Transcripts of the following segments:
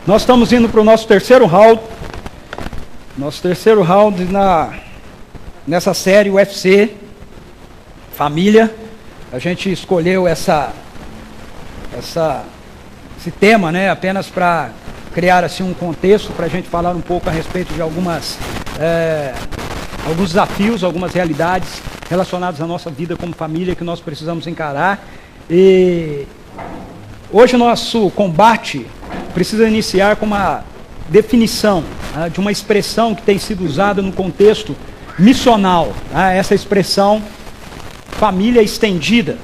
Nós estamos indo para o nosso terceiro round. Nessa série UFC Família. A gente escolheu esse tema, né, apenas para criar assim um contexto, para a gente falar um pouco a respeito de alguns desafios, algumas realidades relacionadas à nossa vida como família que nós precisamos encarar. E hoje o nosso combate precisa iniciar com uma definição de uma expressão que tem sido usada no contexto missional, essa expressão família estendida.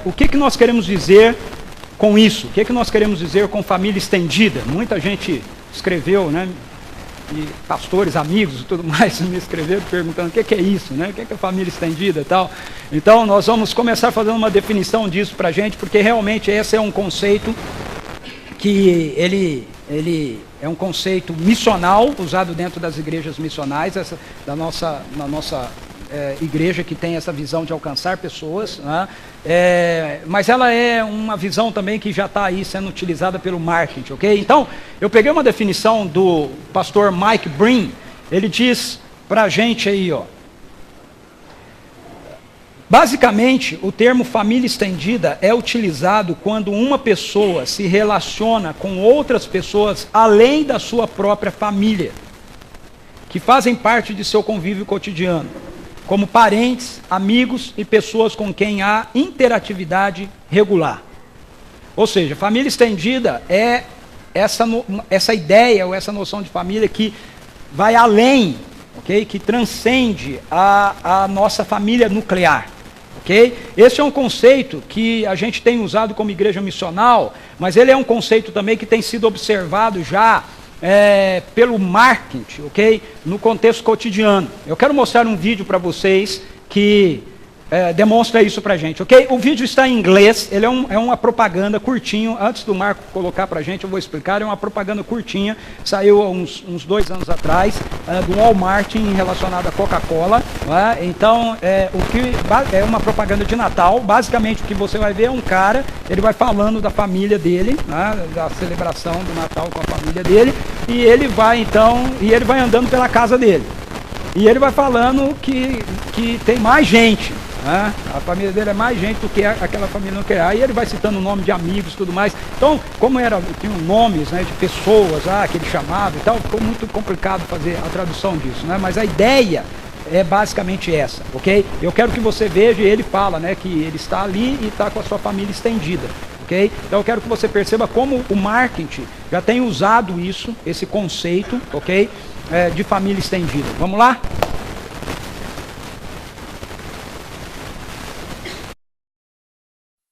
O que nós queremos dizer com isso? O que nós queremos dizer com família estendida? Muita gente escreveu, né? E pastores, amigos e tudo mais me escreveram perguntando o que é isso, né? O que é família estendida e tal. Então nós vamos começar fazendo uma definição disso para a gente, porque realmente esse é um conceito que ele é um conceito missional, usado dentro das igrejas missionais, na nossa igreja que tem essa visão de alcançar pessoas, né? Mas ela é uma visão também que já está aí sendo utilizada pelo marketing, ok? Então, eu peguei uma definição do pastor Mike Breen. Ele diz para a gente aí, ó, basicamente, o termo família estendida é utilizado quando uma pessoa se relaciona com outras pessoas além da sua própria família, que fazem parte de seu convívio cotidiano, como parentes, amigos e pessoas com quem há interatividade regular. Ou seja, família estendida é essa ideia ou essa noção de família que vai além, ok? Que transcende a nossa família nuclear. Okay? Esse é um conceito que a gente tem usado como igreja missional, mas ele é um conceito também que tem sido observado já pelo marketing, ok? No contexto cotidiano. Eu quero mostrar um vídeo para vocês que demonstra isso para a gente, ok? O vídeo está em inglês, ele é uma propaganda curtinho. Antes do Marco colocar para a gente, eu vou explicar. É uma propaganda curtinha, saiu há uns 2 anos atrás, do Walmart relacionada à Coca-Cola. Então, é uma propaganda de Natal. Basicamente, o que você vai ver é um cara, ele vai falando da família dele, da celebração do Natal com a família dele, e ele vai andando pela casa dele. E ele vai falando que tem mais gente. A família dele é mais gente do que aquela família nuclear, e ele vai citando o nome de amigos e tudo mais. Então, como tinham nomes, né, de pessoas que ele chamava e tal, ficou muito complicado fazer a tradução disso, né? Mas a ideia é basicamente essa, ok? Eu quero que você veja, e ele fala, né, que ele está ali e está com a sua família estendida, ok? Então eu quero que você perceba como o marketing já tem usado isso, esse conceito, ok? De família estendida. Vamos lá?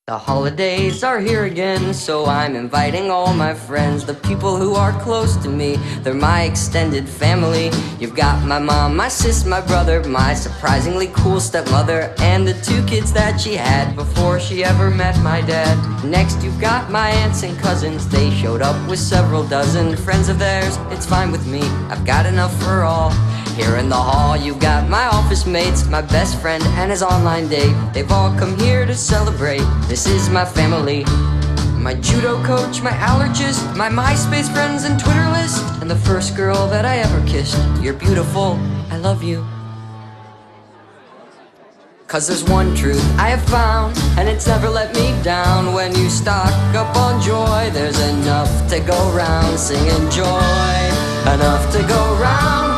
The holidays are here again, so I'm inviting all my friends, the people who are close to me, they're my extended family. You've got my mom, my sis, my brother, my surprisingly cool stepmother, and the 2 kids that she had before she ever met my dad. Next you've got my aunts and cousins, they showed up with several dozen friends of theirs. It's fine with me, I've got enough for all. Here in the hall you got my office mates, my best friend and his online date. They've all come here to celebrate, this is my family. My judo coach, my allergist, my MySpace friends and Twitter list, and the first girl that I ever kissed. You're beautiful, I love you. 'Cause there's one truth I have found, and it's never let me down. When you stock up on joy, there's enough to go round. Singing joy, enough to go round.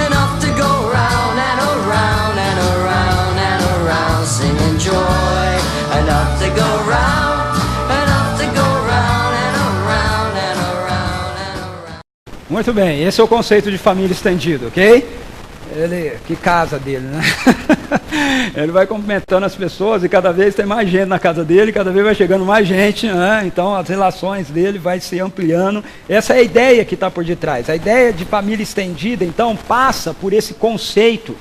Enough to go round and around and around and around. Singing joy, enough to go round. Enough to go round and around and around and around. Muito bem, esse é o conceito de família estendida, ok? Que casa dele, né? Ele vai cumprimentando as pessoas e cada vez tem mais gente na casa dele, cada vez vai chegando mais gente, né? Então as relações dele vai se ampliando. Essa é a ideia que está por detrás. A ideia de família estendida, então, passa por esse conceito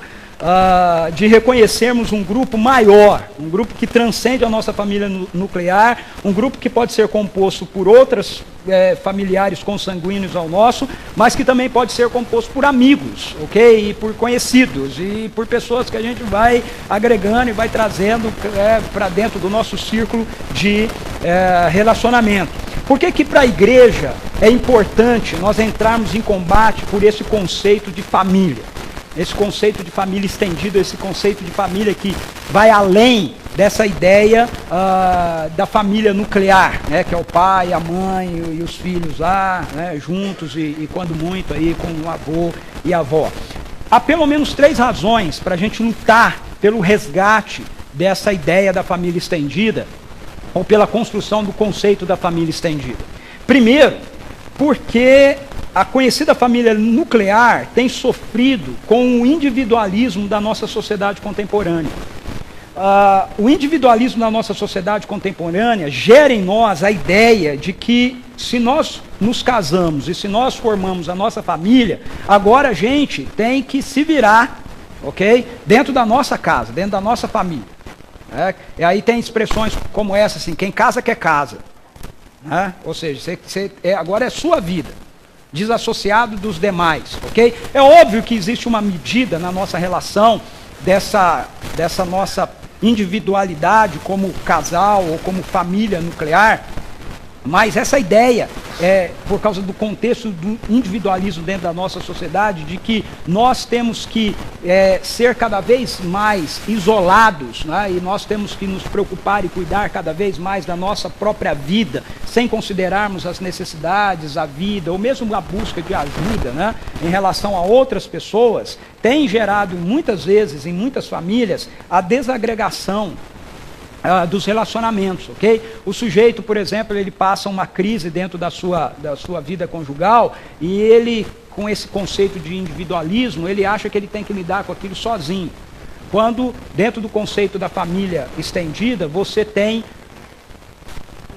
de reconhecermos um grupo maior, um grupo que transcende a nossa família nuclear, um grupo que pode ser composto por outras familiares consanguíneos ao nosso, mas que também pode ser composto por amigos, ok? E por conhecidos, e por pessoas que a gente vai agregando e vai trazendo para dentro do nosso círculo de relacionamento. Por que que para a igreja é importante nós entrarmos em combate por esse conceito de família? Esse conceito de família estendido, esse conceito de família que vai além dessa ideia da família nuclear, né, que é o pai, a mãe e os filhos lá, né, juntos e quando muito aí com o avô e a avó. Há pelo menos 3 razões para a gente lutar pelo resgate dessa ideia da família estendida, ou pela construção do conceito da família estendida. Primeiro, porque a conhecida família nuclear tem sofrido com o individualismo da nossa sociedade contemporânea. O individualismo da nossa sociedade contemporânea gera em nós a ideia de que se nós nos casamos e se nós formamos a nossa família, agora a gente tem que se virar, ok? Dentro da nossa casa, dentro da nossa família. E aí tem expressões como essa, assim, quem casa quer casa. Ou seja, agora é sua vida, desassociado dos demais, ok? É óbvio que existe uma medida na nossa relação dessa nossa individualidade como casal ou como família nuclear, mas essa ideia, por causa do contexto do individualismo dentro da nossa sociedade, de que nós temos que ser cada vez mais isolados, né? E nós temos que nos preocupar e cuidar cada vez mais da nossa própria vida, sem considerarmos as necessidades, a vida, ou mesmo a busca de ajuda, né, em relação a outras pessoas, tem gerado muitas vezes, em muitas famílias, a desagregação dos relacionamentos, ok? O sujeito, por exemplo, ele passa uma crise dentro da sua vida conjugal e ele, com esse conceito de individualismo, ele acha que ele tem que lidar com aquilo sozinho. Quando, dentro do conceito da família estendida, você tem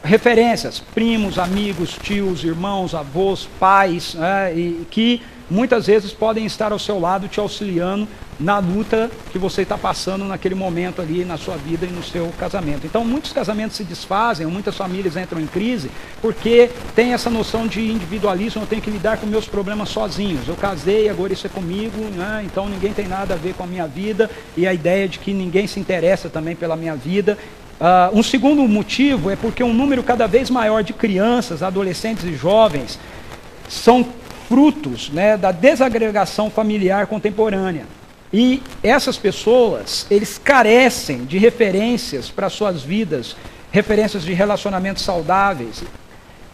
referências, primos, amigos, tios, irmãos, avós, pais, né, e que muitas vezes podem estar ao seu lado te auxiliando na luta que você está passando naquele momento ali na sua vida e no seu casamento. Então muitos casamentos se desfazem, muitas famílias entram em crise porque tem essa noção de individualismo, eu tenho que lidar com meus problemas sozinhos. Eu casei, agora isso é comigo, né? Então ninguém tem nada a ver com a minha vida, e a ideia de que ninguém se interessa também pela minha vida. Um segundo motivo é porque um número cada vez maior de crianças, adolescentes e jovens são frutos, né, da desagregação familiar contemporânea. E essas pessoas, eles carecem de referências para suas vidas, referências de relacionamentos saudáveis,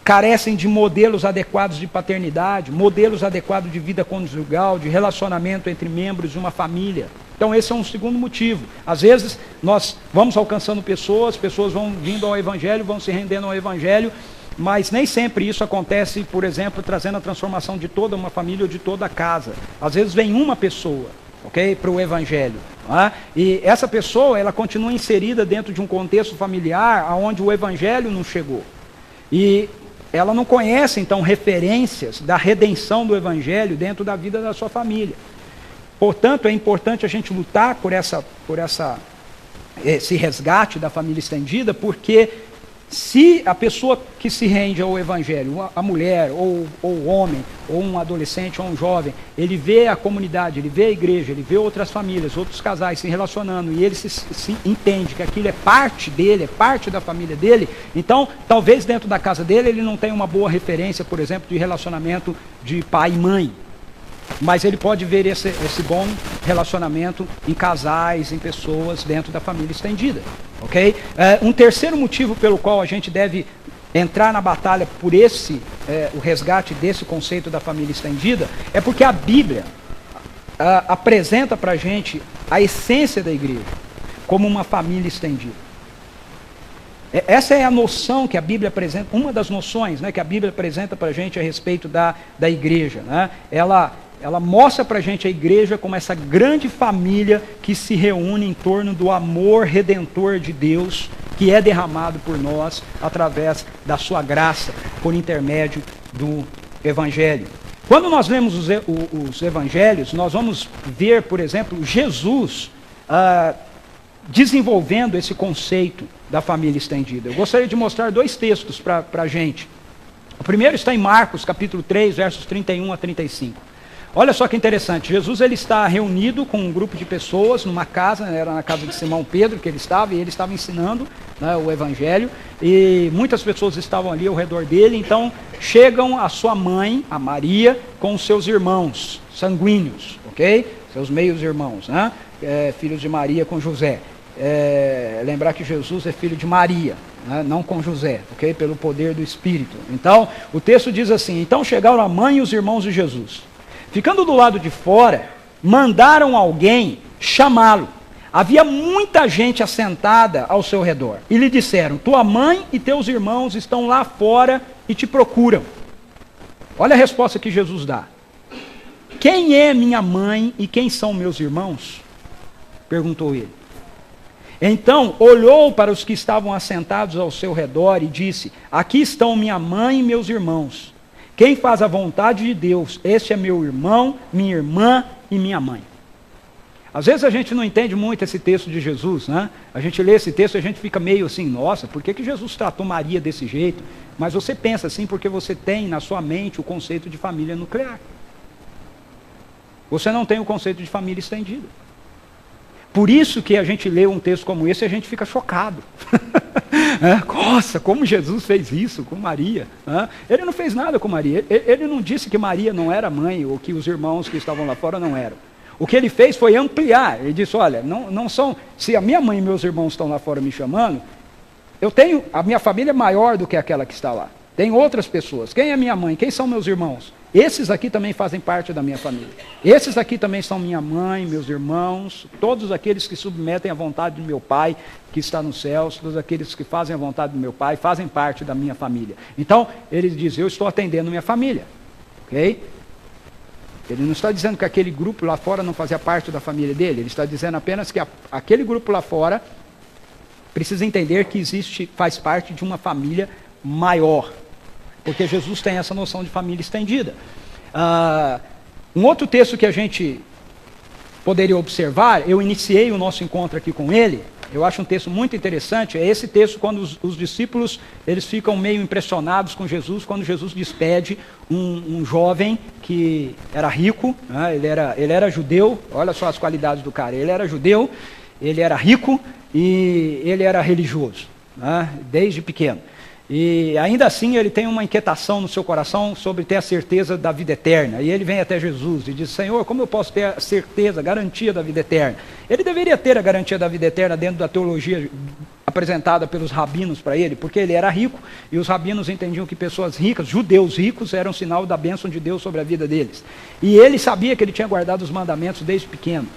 carecem de modelos adequados de paternidade, modelos adequados de vida conjugal, de relacionamento entre membros de uma família. Então esse é um segundo motivo. Às vezes nós vamos alcançando pessoas vão vindo ao Evangelho, vão se rendendo ao Evangelho, mas nem sempre isso acontece, por exemplo, trazendo a transformação de toda uma família ou de toda a casa. Às vezes vem uma pessoa, ok, para o Evangelho. E essa pessoa, ela continua inserida dentro de um contexto familiar onde o Evangelho não chegou. E ela não conhece, então, referências da redenção do Evangelho dentro da vida da sua família. Portanto, é importante a gente lutar por esse resgate da família estendida, porque se a pessoa que se rende ao Evangelho, a mulher, ou o homem, ou um adolescente, ou um jovem, ele vê a comunidade, ele vê a igreja, ele vê outras famílias, outros casais se relacionando, e ele se entende que aquilo é parte dele, é parte da família dele, então, talvez dentro da casa dele ele não tenha uma boa referência, por exemplo, de relacionamento de pai e mãe. Mas ele pode ver esse bom relacionamento em casais, em pessoas dentro da família estendida, ok? Um terceiro motivo pelo qual a gente deve entrar na batalha por o resgate desse conceito da família estendida, é porque a Bíblia apresenta para a gente a essência da igreja como uma família estendida. Essa é a noção que a Bíblia apresenta, uma das noções, né, que a Bíblia apresenta para a gente a respeito da igreja, né? Ela mostra para a gente a igreja como essa grande família que se reúne em torno do amor redentor de Deus, que é derramado por nós através da sua graça, por intermédio do Evangelho. Quando nós lemos os Evangelhos, nós vamos ver, por exemplo, Jesus desenvolvendo esse conceito da família estendida. Eu gostaria de mostrar 2 textos para a gente. O primeiro está em Marcos, capítulo 3, versos 31 a 35. Olha só que interessante, Jesus ele está reunido com um grupo de pessoas numa casa, era na casa de Simão Pedro que ele estava, e ele estava ensinando, né, o evangelho, e muitas pessoas estavam ali ao redor dele. Então chegam a sua mãe, a Maria, com os seus irmãos sanguíneos, ok? Seus meios irmãos, né? Filhos de Maria com José. Lembrar que Jesus é filho de Maria, né? Não com José, ok? Pelo poder do Espírito. Então o texto diz assim: então chegaram a mãe e os irmãos de Jesus. Ficando do lado de fora, mandaram alguém chamá-lo. Havia muita gente assentada ao seu redor. E lhe disseram: tua mãe e teus irmãos estão lá fora e te procuram. Olha a resposta que Jesus dá. Quem é minha mãe e quem são meus irmãos? Perguntou ele. Então olhou para os que estavam assentados ao seu redor e disse: aqui estão minha mãe e meus irmãos. Quem faz a vontade de Deus, este é meu irmão, minha irmã e minha mãe. Às vezes a gente não entende muito esse texto de Jesus, né? A gente lê esse texto e a gente fica meio assim, nossa, por que Jesus tratou Maria desse jeito? Mas você pensa assim porque você tem na sua mente o conceito de família nuclear. Você não tem o conceito de família estendida. Por isso que a gente lê um texto como esse e a gente fica chocado. Nossa, como Jesus fez isso com Maria. Ele não fez nada com Maria. Ele não disse que Maria não era mãe ou que os irmãos que estavam lá fora não eram. O que ele fez foi ampliar. Ele disse: olha, não são. Se a minha mãe e meus irmãos estão lá fora me chamando, a minha família é maior do que aquela que está lá. Tem outras pessoas. Quem é minha mãe? Quem são meus irmãos? Esses aqui também fazem parte da minha família. Esses aqui também são minha mãe, meus irmãos, todos aqueles que submetem à vontade do meu Pai, que está nos céus, todos aqueles que fazem a vontade do meu Pai, fazem parte da minha família. Então, ele diz: eu estou atendendo minha família. Ok? Ele não está dizendo que aquele grupo lá fora não fazia parte da família dele. Ele está dizendo apenas que aquele grupo lá fora precisa entender que faz parte de uma família maior. Porque Jesus tem essa noção de família estendida. Um outro texto que a gente poderia observar, eu iniciei o nosso encontro aqui com ele, eu acho um texto muito interessante, é esse texto quando os discípulos eles ficam meio impressionados com Jesus, quando Jesus despede um jovem que era rico, né? ele era judeu, olha só as qualidades do cara, ele era judeu, ele era rico e ele era religioso, né? Desde pequeno. E ainda assim ele tem uma inquietação no seu coração sobre ter a certeza da vida eterna. E ele vem até Jesus e diz: Senhor, como eu posso ter a certeza, a garantia da vida eterna? Ele deveria ter a garantia da vida eterna dentro da teologia apresentada pelos rabinos para ele, porque ele era rico e os rabinos entendiam que pessoas ricas, judeus ricos, eram sinal da bênção de Deus sobre a vida deles. E ele sabia que ele tinha guardado os mandamentos desde pequeno.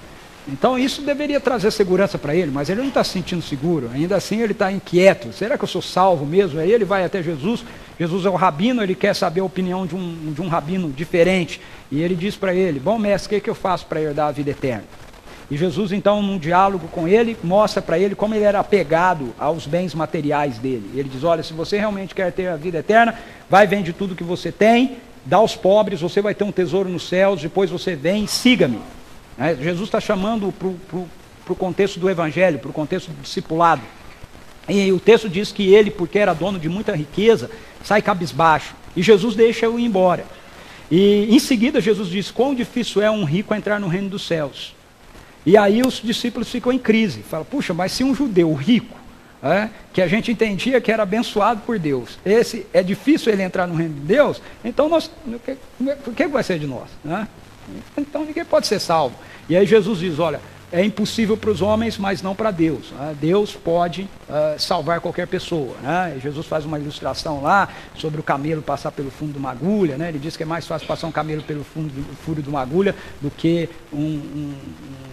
Então isso deveria trazer segurança para ele, mas ele não está se sentindo seguro, ainda assim ele está inquieto. Será que eu sou salvo mesmo? Aí ele vai até Jesus, Jesus é o rabino, ele quer saber a opinião de um rabino diferente, e ele diz para ele: bom mestre, o que eu faço para herdar a vida eterna? E Jesus então, num diálogo com ele, mostra para ele como ele era apegado aos bens materiais dele. Ele diz: olha, se você realmente quer ter a vida eterna, vai, vende tudo que você tem, dá aos pobres, você vai ter um tesouro nos céus, depois você vem e siga-me. Jesus está chamando para o contexto do evangelho, para o contexto do discipulado. E o texto diz que ele, porque era dono de muita riqueza, sai cabisbaixo. E Jesus deixa eu ir embora. E em seguida Jesus diz: quão difícil é um rico entrar no reino dos céus. E aí os discípulos ficam em crise. Falam: puxa, mas se um judeu rico, que a gente entendia que era abençoado por Deus, esse é difícil ele entrar no reino de Deus, então o que vai ser de nós? Então ninguém pode ser salvo. E aí Jesus diz: olha, é impossível para os homens, mas não para Deus. Deus pode salvar qualquer pessoa. E Jesus faz uma ilustração lá sobre o camelo passar pelo fundo de uma agulha. Ele diz que é mais fácil passar um camelo pelo furo de uma agulha do que um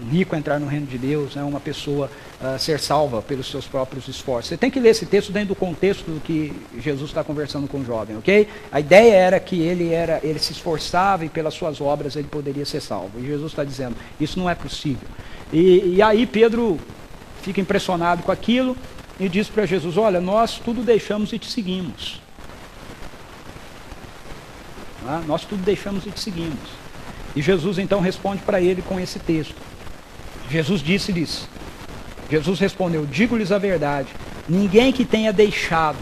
rico entrar no reino de Deus, uma pessoa ser salva pelos seus próprios esforços. Você tem que ler esse texto dentro do contexto do que Jesus está conversando com o jovem, ok? A ideia era que ele se esforçava e pelas suas obras ele poderia ser salvo. E Jesus está dizendo: isso não é possível. E aí Pedro fica impressionado com aquilo e diz para Jesus: olha, nós tudo deixamos e te seguimos. Nós tudo deixamos e te seguimos. E Jesus então responde para ele com esse texto. Jesus disse-lhes, Jesus respondeu: digo-lhes a verdade, ninguém que tenha deixado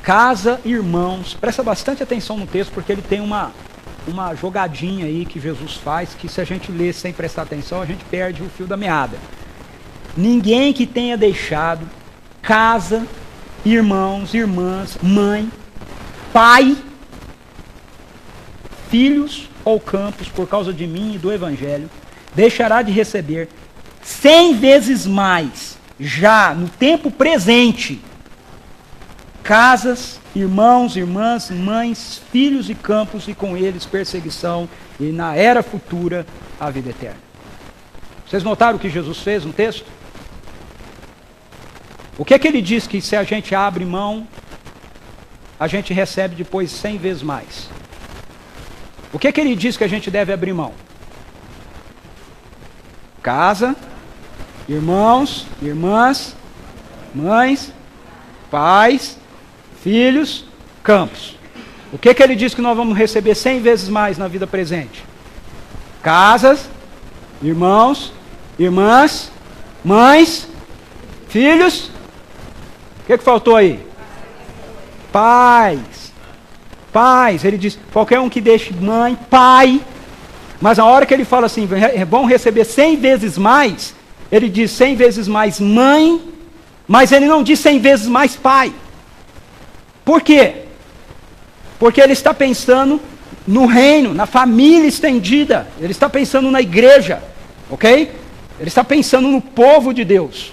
casa, irmãos, presta bastante atenção no texto porque ele tem uma uma jogadinha aí que Jesus faz, que se a gente lê sem prestar atenção, a gente perde o fio da meada. Ninguém que tenha deixado casa, irmãos, irmãs, mãe, pai, filhos ou campos por causa de mim e do Evangelho, deixará de receber 100 vezes mais, já no tempo presente, casas, irmãos, irmãs, mães, filhos e campos, e com eles perseguição, e na era futura a vida eterna. Vocês notaram o que Jesus fez no texto? O que é que ele diz que se a gente abre mão, a gente recebe depois 100 vezes mais? O que é que ele diz que a gente deve abrir mão? Casa, irmãos, irmãs, mães, pais, filhos, campos. O que é que ele diz que nós vamos receber 100 vezes mais na vida presente? Casas, irmãos, irmãs, mães, filhos. O que faltou aí? Pais. Pais. Ele diz, qualquer um que deixe mãe, pai. Mas na hora que ele fala assim, vão receber 100 vezes mais, ele diz 100 vezes mais mãe, mas ele não diz 100 vezes mais pai. Por quê? Porque ele está pensando no reino, na família estendida. Ele está pensando na igreja, ok? Ele está pensando no povo de Deus.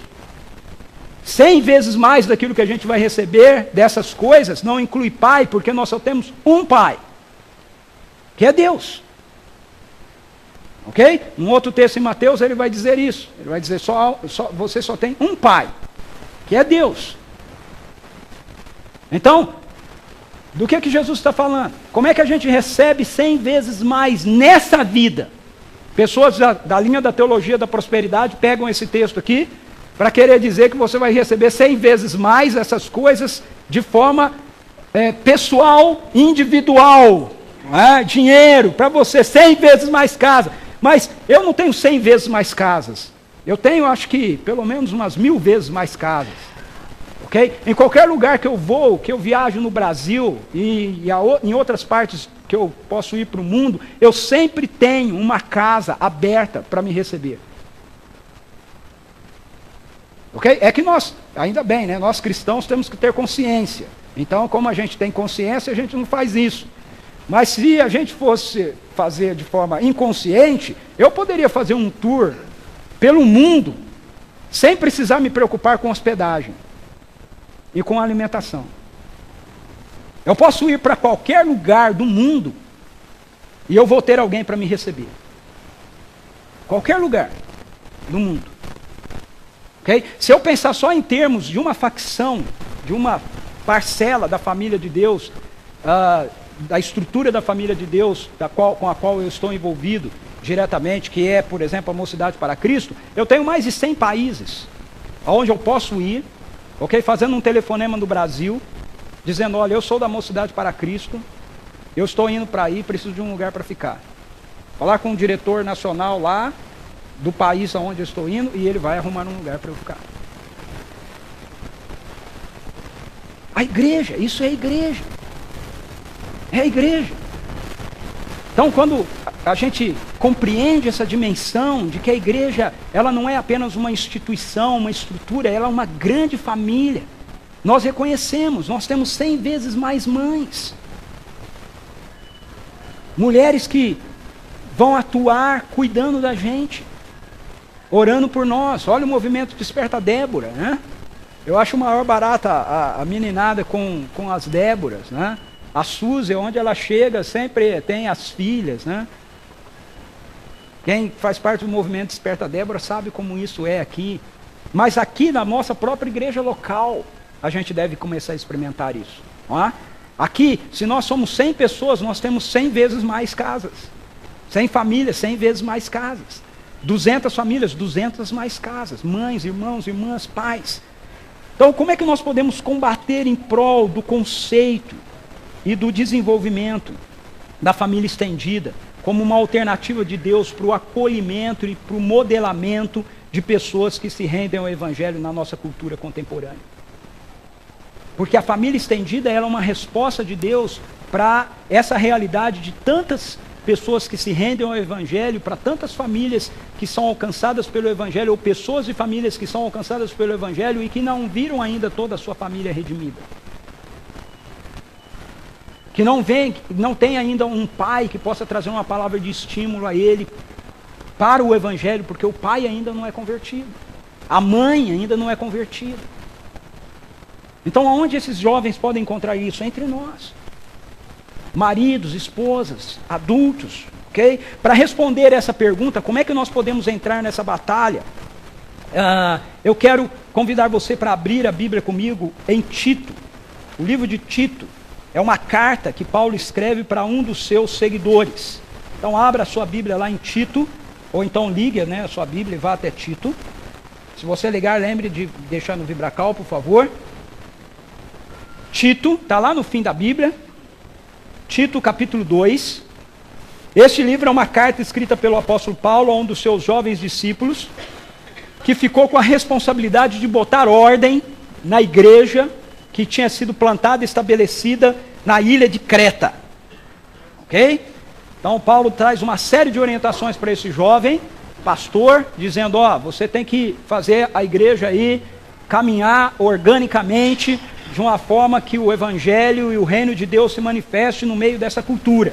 100 vezes mais daquilo que a gente vai receber dessas coisas, não inclui pai, porque nós só temos um pai, que é Deus. Ok? Um outro texto em Mateus ele vai dizer isso. Ele vai dizer, você só tem um pai, que é Deus. Então, do que Jesus está falando? Como é que a gente recebe 100 vezes mais nessa vida? Pessoas da linha da teologia da prosperidade pegam esse texto aqui para querer dizer que você vai receber 100 vezes mais essas coisas de forma pessoal, individual. Dinheiro, para você 100 vezes mais casa. Mas eu não tenho 100 vezes mais casas. Eu tenho, acho que, pelo menos umas 1000 vezes mais casas. Ok? Em qualquer lugar que eu vou, que eu viajo no Brasil e em outras partes que eu posso ir para o mundo, eu sempre tenho uma casa aberta para me receber. Ok? É que nós, ainda bem, né? Nós cristãos temos que ter consciência. Então, como a gente tem consciência, a gente não faz isso. Mas se a gente fosse fazer de forma inconsciente, eu poderia fazer um tour pelo mundo, sem precisar me preocupar com hospedagem e com alimentação. Eu posso ir para qualquer lugar do mundo e eu vou ter alguém para me receber. Qualquer lugar do mundo. Okay? Se eu pensar só em termos de uma facção, de uma parcela da família de Deus, da estrutura da família de Deus, com a qual eu estou envolvido diretamente, que é, por exemplo, a Mocidade para Cristo, eu tenho mais de 100 países onde eu posso ir, ok? Fazendo um telefonema no Brasil, dizendo, olha, eu sou da Mocidade para Cristo, eu estou indo para aí, preciso de um lugar para ficar. Falar com o diretor nacional lá, do país aonde eu estou indo, e ele vai arrumar um lugar para eu ficar. A igreja, isso é a igreja. É a igreja. Então, quando a gente compreende essa dimensão de que a igreja, ela não é apenas uma instituição, uma estrutura, ela é uma grande família. Nós reconhecemos, nós temos 100 vezes mais mães. Mulheres que vão atuar cuidando da gente, orando por nós. Olha o movimento Desperta Débora, né? Eu acho o maior barata a meninada com as Déboras, né? A Suzy, onde ela chega, sempre tem as filhas, né? Quem faz parte do movimento Desperta Débora sabe como isso é aqui. Mas aqui na nossa própria igreja local, a gente deve começar a experimentar isso. Não é? Aqui, se nós somos 100 pessoas, nós temos 100 vezes mais casas. 100 famílias, 100 vezes mais casas. 200 famílias, 200 mais casas. Mães, irmãos, irmãs, pais. Então, como é que nós podemos combater em prol do conceito e do desenvolvimento da família estendida, como uma alternativa de Deus para o acolhimento e para o modelamento de pessoas que se rendem ao Evangelho na nossa cultura contemporânea? Porque a família estendida ela é uma resposta de Deus para essa realidade de tantas pessoas que se rendem ao Evangelho, para tantas famílias que são alcançadas pelo Evangelho, ou pessoas e famílias que são alcançadas pelo Evangelho e que não viram ainda toda a sua família redimida. Que não tem ainda um pai que possa trazer uma palavra de estímulo a ele para o Evangelho, porque o pai ainda não é convertido. A mãe ainda não é convertida. Então, aonde esses jovens podem encontrar isso? Entre nós. Maridos, esposas, adultos, ok? Para responder essa pergunta, como é que nós podemos entrar nessa batalha? Eu quero convidar você para abrir a Bíblia comigo em Tito. O livro de Tito é uma carta que Paulo escreve para um dos seus seguidores. Então, abra a sua Bíblia lá em Tito, ou então ligue, né, a sua Bíblia e vá até Tito. Se você ligar, lembre de deixar no Vibracal, por favor. Tito, está lá no fim da Bíblia. Tito, capítulo 2. Este livro é uma carta escrita pelo apóstolo Paulo a um dos seus jovens discípulos, que ficou com a responsabilidade de botar ordem na igreja que tinha sido plantada e estabelecida na ilha de Creta. Ok? Então Paulo traz uma série de orientações para esse jovem pastor, dizendo, você tem que fazer a igreja aí caminhar organicamente, de uma forma que o Evangelho e o reino de Deus se manifeste no meio dessa cultura.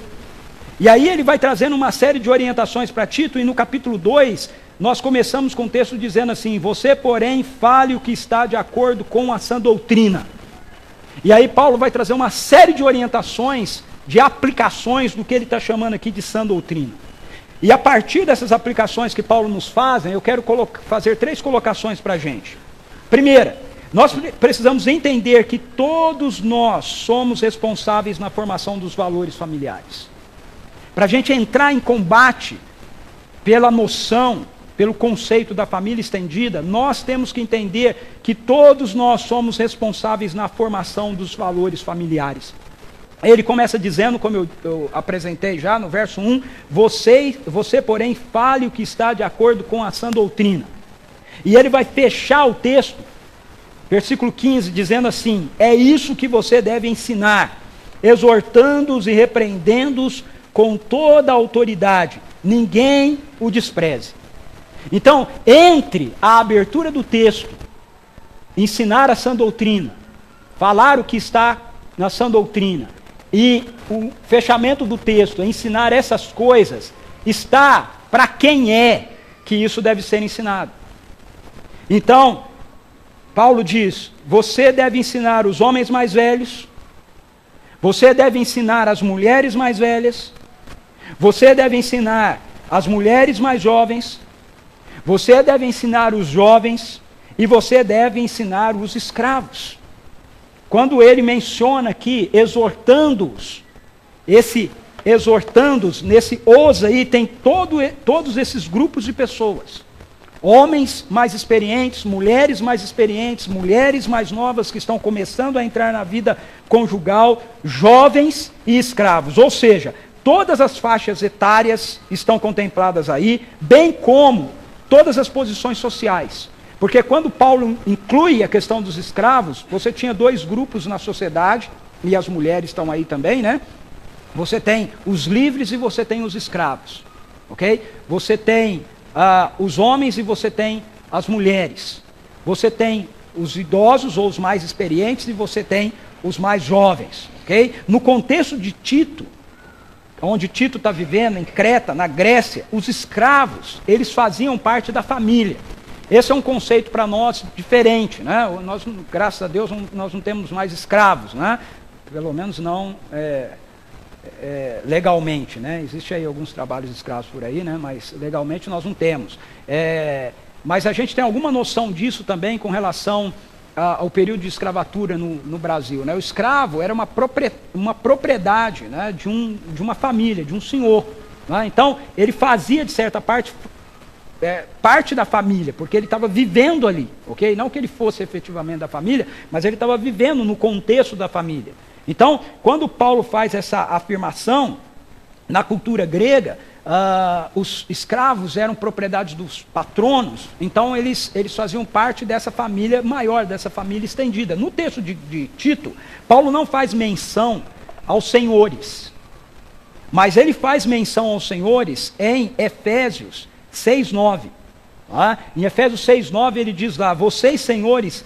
E aí ele vai trazendo uma série de orientações para Tito, e no capítulo 2, nós começamos com o texto dizendo assim, você, porém, fale o que está de acordo com a sã doutrina. E aí Paulo vai trazer uma série de orientações, de aplicações do que ele está chamando aqui de sã doutrina. E a partir dessas aplicações que Paulo nos faz, eu quero fazer 3 colocações para a gente. Primeira, nós precisamos entender que todos nós somos responsáveis na formação dos valores familiares. Para a gente entrar em combate pela noção, pelo conceito da família estendida, nós temos que entender que todos nós somos responsáveis na formação dos valores familiares. Ele começa dizendo, como eu apresentei já no verso 1, você, porém, fale o que está de acordo com a sã doutrina. E ele vai fechar o texto, versículo 15, dizendo assim, é isso que você deve ensinar, exortando-os e repreendendo-os com toda a autoridade, ninguém o despreze. Então, entre a abertura do texto, ensinar a sã doutrina, falar o que está na sã doutrina, e o fechamento do texto, ensinar essas coisas, está para quem é que isso deve ser ensinado. Então, Paulo diz, você deve ensinar os homens mais velhos, você deve ensinar as mulheres mais velhas, você deve ensinar as mulheres mais jovens, você deve ensinar os jovens e você deve ensinar os escravos. Quando ele menciona aqui, exortando-os, esse exortando-os, nesse os aí, tem todos esses grupos de pessoas. Homens mais experientes, mulheres mais novas que estão começando a entrar na vida conjugal, jovens e escravos. Ou seja, todas as faixas etárias estão contempladas aí, bem como todas as posições sociais. Porque quando Paulo inclui a questão dos escravos, você tinha 2 grupos na sociedade, e as mulheres estão aí também, né? Você tem os livres e você tem os escravos, ok? Você tem os homens e você tem as mulheres. Você tem os idosos ou os mais experientes e você tem os mais jovens, ok? No contexto de Tito, onde Tito está vivendo, em Creta, na Grécia, os escravos, eles faziam parte da família. Esse é um conceito para nós diferente, né? Nós, graças a Deus, nós não temos mais escravos, né? Pelo menos não legalmente, né? Existem aí alguns trabalhos de escravos por aí, né? Mas legalmente nós não temos. Mas a gente tem alguma noção disso também com relação ao período de escravatura no Brasil, né? O escravo era uma propriedade, né? de uma família, de um senhor, né? Então, ele fazia, de certa parte da família, porque ele estava vivendo ali, ok? Não que ele fosse efetivamente da família, mas ele estava vivendo no contexto da família. Então, quando Paulo faz essa afirmação, na cultura grega, os escravos eram propriedades dos patronos, então eles faziam parte dessa família maior, dessa família estendida. No texto de Tito, Paulo não faz menção aos senhores. Mas ele faz menção aos senhores em Efésios 6:9. Em Efésios 6:9 ele diz lá: vocês, senhores,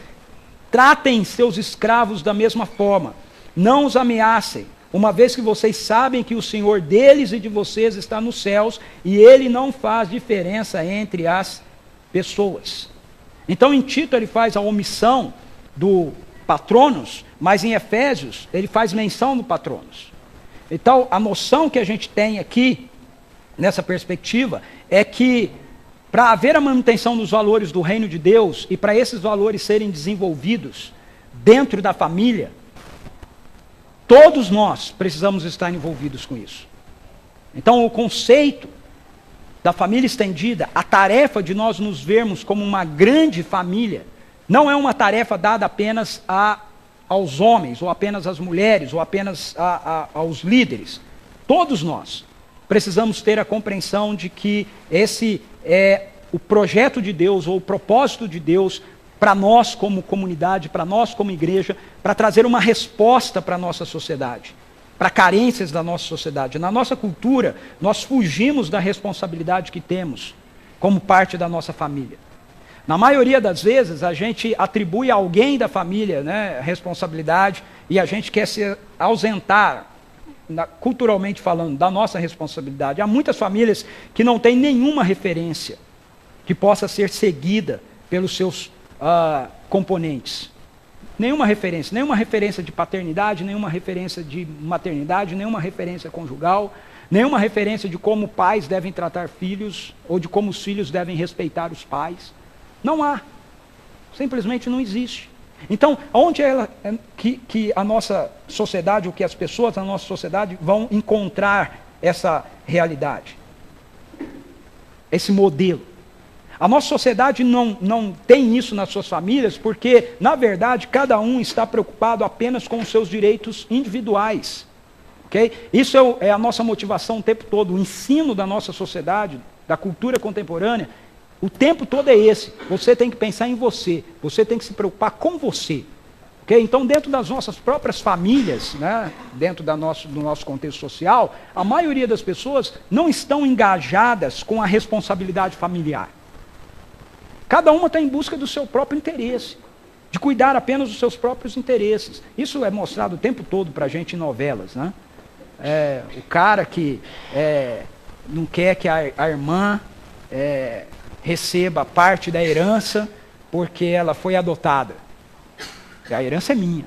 tratem seus escravos da mesma forma, não os ameacem, uma vez que vocês sabem que o Senhor deles e de vocês está nos céus, e ele não faz diferença entre as pessoas. Então em Tito ele faz a omissão do patronos, mas em Efésios ele faz menção do patronos. Então a noção que a gente tem aqui, nessa perspectiva, é que para haver a manutenção dos valores do reino de Deus, e para esses valores serem desenvolvidos dentro da família, todos nós precisamos estar envolvidos com isso. Então o conceito da família estendida, a tarefa de nós nos vermos como uma grande família, não é uma tarefa dada apenas aos homens, ou apenas às mulheres, ou apenas aos líderes. Todos nós precisamos ter a compreensão de que esse é o projeto de Deus, ou o propósito de Deus para nós como comunidade, para nós como igreja, para trazer uma resposta para a nossa sociedade, para carências da nossa sociedade. Na nossa cultura, nós fugimos da responsabilidade que temos como parte da nossa família. Na maioria das vezes, a gente atribui a alguém da família, a responsabilidade, e a gente quer se ausentar, culturalmente falando, da nossa responsabilidade. Há muitas famílias que não têm nenhuma referência que possa ser seguida pelos seus componentes. Nenhuma referência de paternidade, nenhuma referência de maternidade, nenhuma referência conjugal, nenhuma referência de como pais devem tratar filhos, ou de como os filhos devem respeitar os pais. Não há. Simplesmente não existe. Então, onde é que a nossa sociedade, ou que as pessoas da nossa sociedade vão encontrar essa realidade? Esse modelo. A nossa sociedade não tem isso nas suas famílias, porque, na verdade, cada um está preocupado apenas com os seus direitos individuais. Okay? Isso é a nossa motivação o tempo todo. O ensino da nossa sociedade, da cultura contemporânea, o tempo todo é esse. Você tem que pensar em você. Você tem que se preocupar com você. Okay? Então, dentro das nossas próprias famílias, dentro do nosso contexto social, a maioria das pessoas não estão engajadas com a responsabilidade familiar. Cada uma está em busca do seu próprio interesse, de cuidar apenas dos seus próprios interesses. Isso é mostrado o tempo todo para a gente em novelas. O cara que não quer que a irmã receba parte da herança porque ela foi adotada. A herança é minha.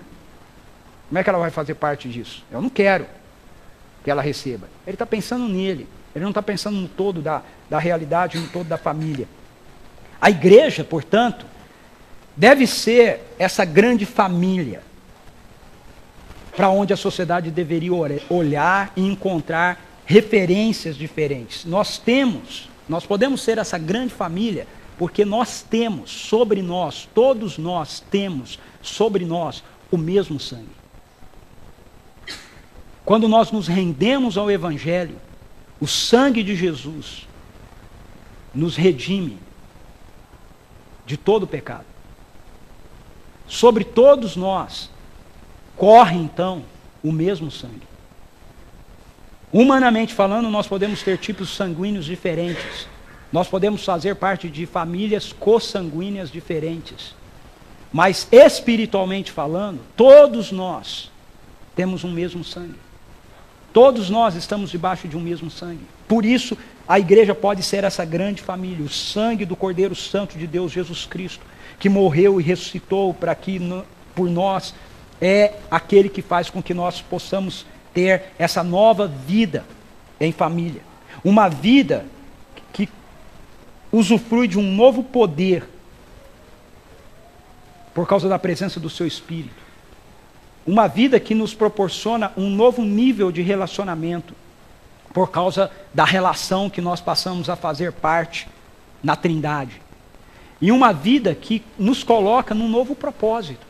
Como é que ela vai fazer parte disso? Eu não quero que ela receba. Ele está pensando nele. Ele não está pensando no todo da realidade, no todo da família. A igreja, portanto, deve ser essa grande família para onde a sociedade deveria olhar e encontrar referências diferentes. Nós podemos ser essa grande família porque nós temos sobre nós, todos nós temos sobre nós o mesmo sangue. Quando nós nos rendemos ao Evangelho, o sangue de Jesus nos redime de todo o pecado. Sobre todos nós corre então o mesmo sangue. Humanamente falando, nós podemos ter tipos sanguíneos diferentes. Nós podemos fazer parte de famílias consanguíneas diferentes. Mas espiritualmente falando, todos nós temos um mesmo sangue. Todos nós estamos debaixo de um mesmo sangue. Por isso, a igreja pode ser essa grande família, o sangue do Cordeiro Santo de Deus, Jesus Cristo, que morreu e ressuscitou para que por nós é aquele que faz com que nós possamos ter essa nova vida em família. Uma vida que usufrui de um novo poder por causa da presença do seu Espírito. Uma vida que nos proporciona um novo nível de relacionamento por causa da relação que nós passamos a fazer parte na Trindade. E uma vida que nos coloca num novo propósito.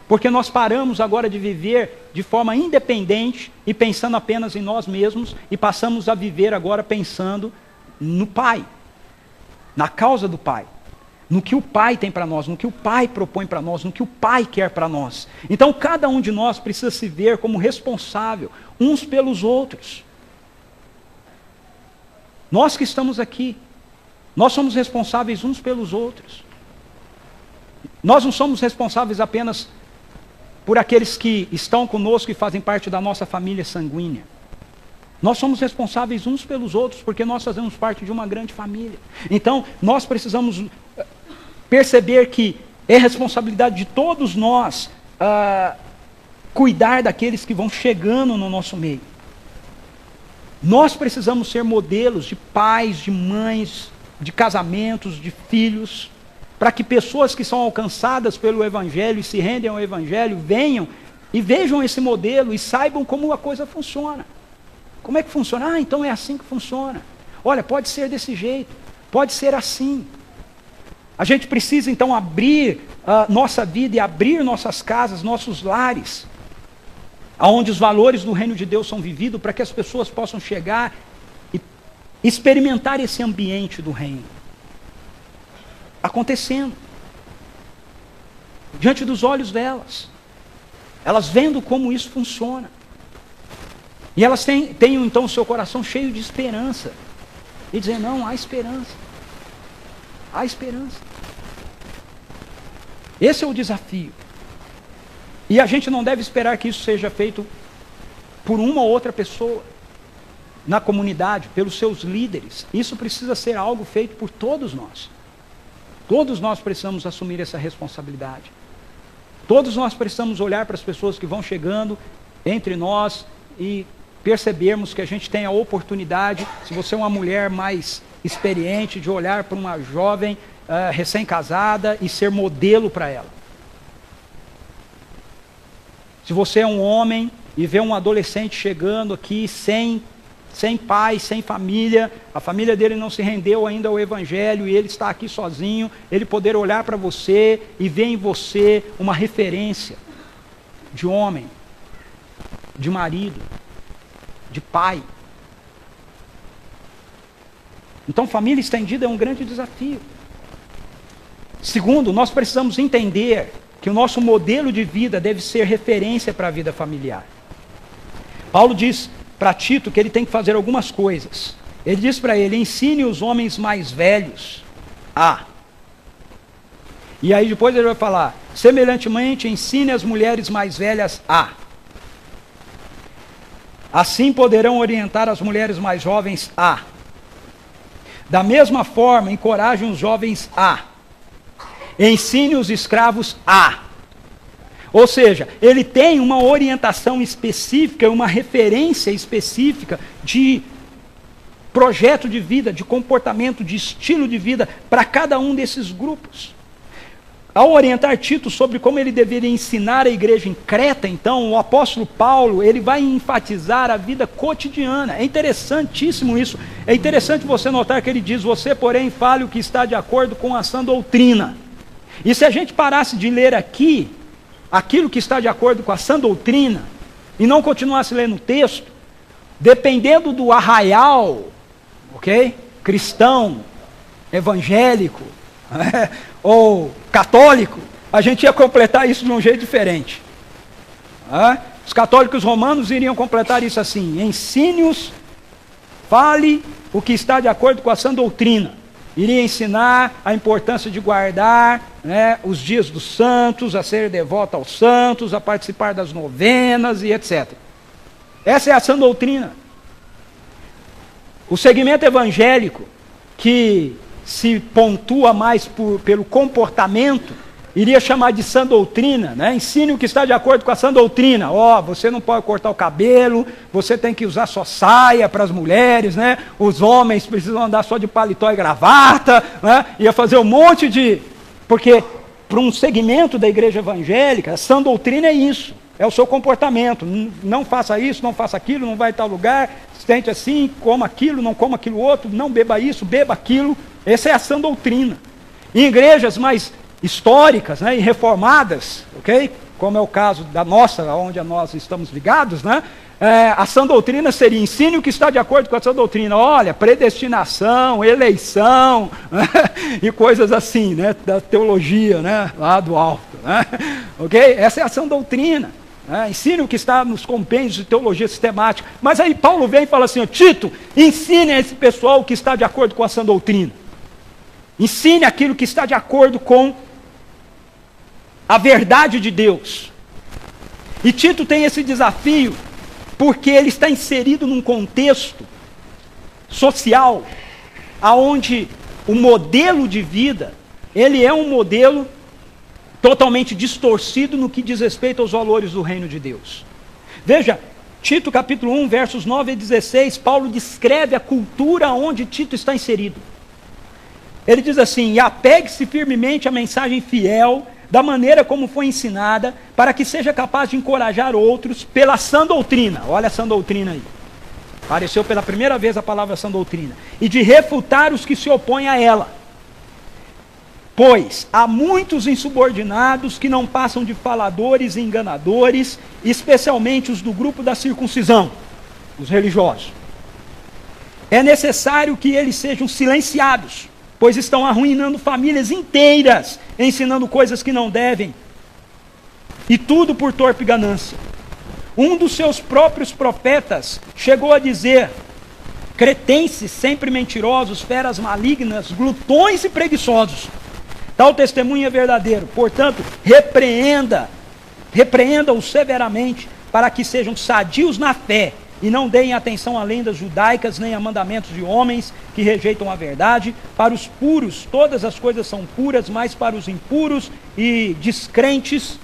Porque nós paramos agora de viver de forma independente e pensando apenas em nós mesmos e passamos a viver agora pensando no Pai, na causa do Pai, no que o Pai tem para nós, no que o Pai propõe para nós, no que o Pai quer para nós. Então cada um de nós precisa se ver como responsável uns pelos outros. Nós que estamos aqui, nós somos responsáveis uns pelos outros. Nós não somos responsáveis apenas por aqueles que estão conosco e fazem parte da nossa família sanguínea. Nós somos responsáveis uns pelos outros, porque nós fazemos parte de uma grande família. Então, nós precisamos perceber que é responsabilidade de todos nós cuidar daqueles que vão chegando no nosso meio. Nós precisamos ser modelos de pais, de mães, de casamentos, de filhos, para que pessoas que são alcançadas pelo Evangelho e se rendem ao Evangelho venham e vejam esse modelo e saibam como a coisa funciona. Como é que funciona? Ah, então é assim que funciona. Olha, pode ser desse jeito, pode ser assim. A gente precisa então abrir nossa vida e abrir nossas casas, nossos lares, aonde os valores do reino de Deus são vividos, para que as pessoas possam chegar e experimentar esse ambiente do reino acontecendo diante dos olhos delas, elas vendo como isso funciona, e elas tenham então o seu coração cheio de esperança, e dizer, não, há esperança, há esperança. Esse é o desafio, e a gente não deve esperar que isso seja feito por uma ou outra pessoa na comunidade, pelos seus líderes. Isso precisa ser algo feito por todos nós. Todos nós precisamos assumir essa responsabilidade. Todos nós precisamos olhar para as pessoas que vão chegando entre nós e percebermos que a gente tem a oportunidade, se você é uma mulher mais experiente, de olhar para uma jovem recém-casada e ser modelo para ela. Se você é um homem e vê um adolescente chegando aqui sem pai, sem família, a família dele não se rendeu ainda ao Evangelho e ele está aqui sozinho, ele poder olhar para você e ver em você uma referência de homem, de marido, de pai. Então, família estendida é um grande desafio. Segundo, nós precisamos entender que o nosso modelo de vida deve ser referência para a vida familiar. Paulo diz para Tito que ele tem que fazer algumas coisas. Ele diz para ele, ensine os homens mais velhos a. E aí depois ele vai falar, semelhantemente ensine as mulheres mais velhas a. Assim poderão orientar as mulheres mais jovens a. Da mesma forma, encoraje os jovens a. Ensine os escravos a. Ou seja, ele tem uma orientação específica, uma referência específica de projeto de vida, de comportamento, de estilo de vida para cada um desses grupos. Ao orientar Tito sobre como ele deveria ensinar a igreja em Creta, então, o apóstolo Paulo, ele vai enfatizar a vida cotidiana. É interessantíssimo isso. É interessante você notar que ele diz, você, porém, fale o que está de acordo com a sã doutrina. E se a gente parasse de ler aqui aquilo que está de acordo com a sã doutrina, e não continuasse lendo o texto, dependendo do arraial, ok? Cristão, evangélico, ou católico, a gente ia completar isso de um jeito diferente. Os católicos romanos iriam completar isso assim, ensine-os, fale o que está de acordo com a sã doutrina. Iria ensinar a importância de guardar os dias dos santos, a ser devoto aos santos, a participar das novenas e etc. Essa é a sã doutrina. O segmento evangélico, que se pontua mais pelo comportamento, iria chamar de sã doutrina, Ensine o que está de acordo com a sã doutrina. Você não pode cortar o cabelo, você tem que usar só saia para as mulheres, Os homens precisam andar só de paletó e gravata, Ia fazer um monte de... Porque para um segmento da igreja evangélica, a sã doutrina é isso, é o seu comportamento. Não faça isso, não faça aquilo, não vai em tal lugar, sente assim, coma aquilo, não coma aquilo outro, não beba isso, beba aquilo. Essa é a sã doutrina. Em igrejas mais históricas, e reformadas, ok? Como é o caso da nossa, onde nós estamos ligados, a sã doutrina seria, ensine o que está de acordo com a sã doutrina. Olha, predestinação, eleição, e coisas assim, da teologia, lá do alto, ok? Essa é a sã doutrina. Ensine o que está nos compêndios de teologia sistemática. Mas aí Paulo vem e fala assim, Tito, ensine a esse pessoal o que está de acordo com a sã doutrina. Ensine aquilo que está de acordo com a verdade de Deus. E Tito tem esse desafio porque ele está inserido num contexto social aonde o modelo de vida, ele é um modelo totalmente distorcido no que diz respeito aos valores do reino de Deus. Veja, Tito capítulo 1, versos 9 a 16, Paulo descreve a cultura onde Tito está inserido. Ele diz assim, e apegue-se firmemente à mensagem fiel, da maneira como foi ensinada, para que seja capaz de encorajar outros pela sã doutrina. Olha a sã doutrina aí. Apareceu pela primeira vez a palavra sã doutrina. E de refutar os que se opõem a ela. Pois há muitos insubordinados que não passam de faladores e enganadores, especialmente os do grupo da circuncisão, os religiosos. É necessário que eles sejam silenciados, pois estão arruinando famílias inteiras, ensinando coisas que não devem, e tudo por torpe ganância. Um dos seus próprios profetas chegou a dizer, cretenses, sempre mentirosos, feras malignas, glutões e preguiçosos. Tal testemunho é verdadeiro, portanto, repreenda-os severamente, para que sejam sadios na fé, e não deem atenção a lendas judaicas, nem a mandamentos de homens que rejeitam a verdade. Para os puros, todas as coisas são puras, mas para os impuros e descrentes,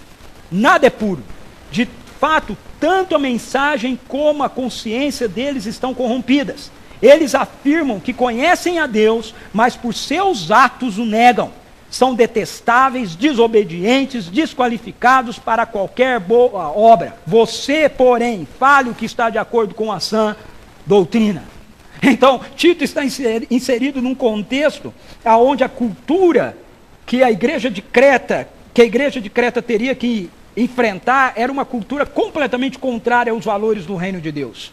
nada é puro. De fato, tanto a mensagem como a consciência deles estão corrompidas. Eles afirmam que conhecem a Deus, mas por seus atos o negam. São detestáveis, desobedientes, desqualificados para qualquer boa obra. Você, porém, fale o que está de acordo com a sã doutrina. Então, Tito está inserido num contexto onde a cultura que a igreja de Creta teria que enfrentar era uma cultura completamente contrária aos valores do reino de Deus.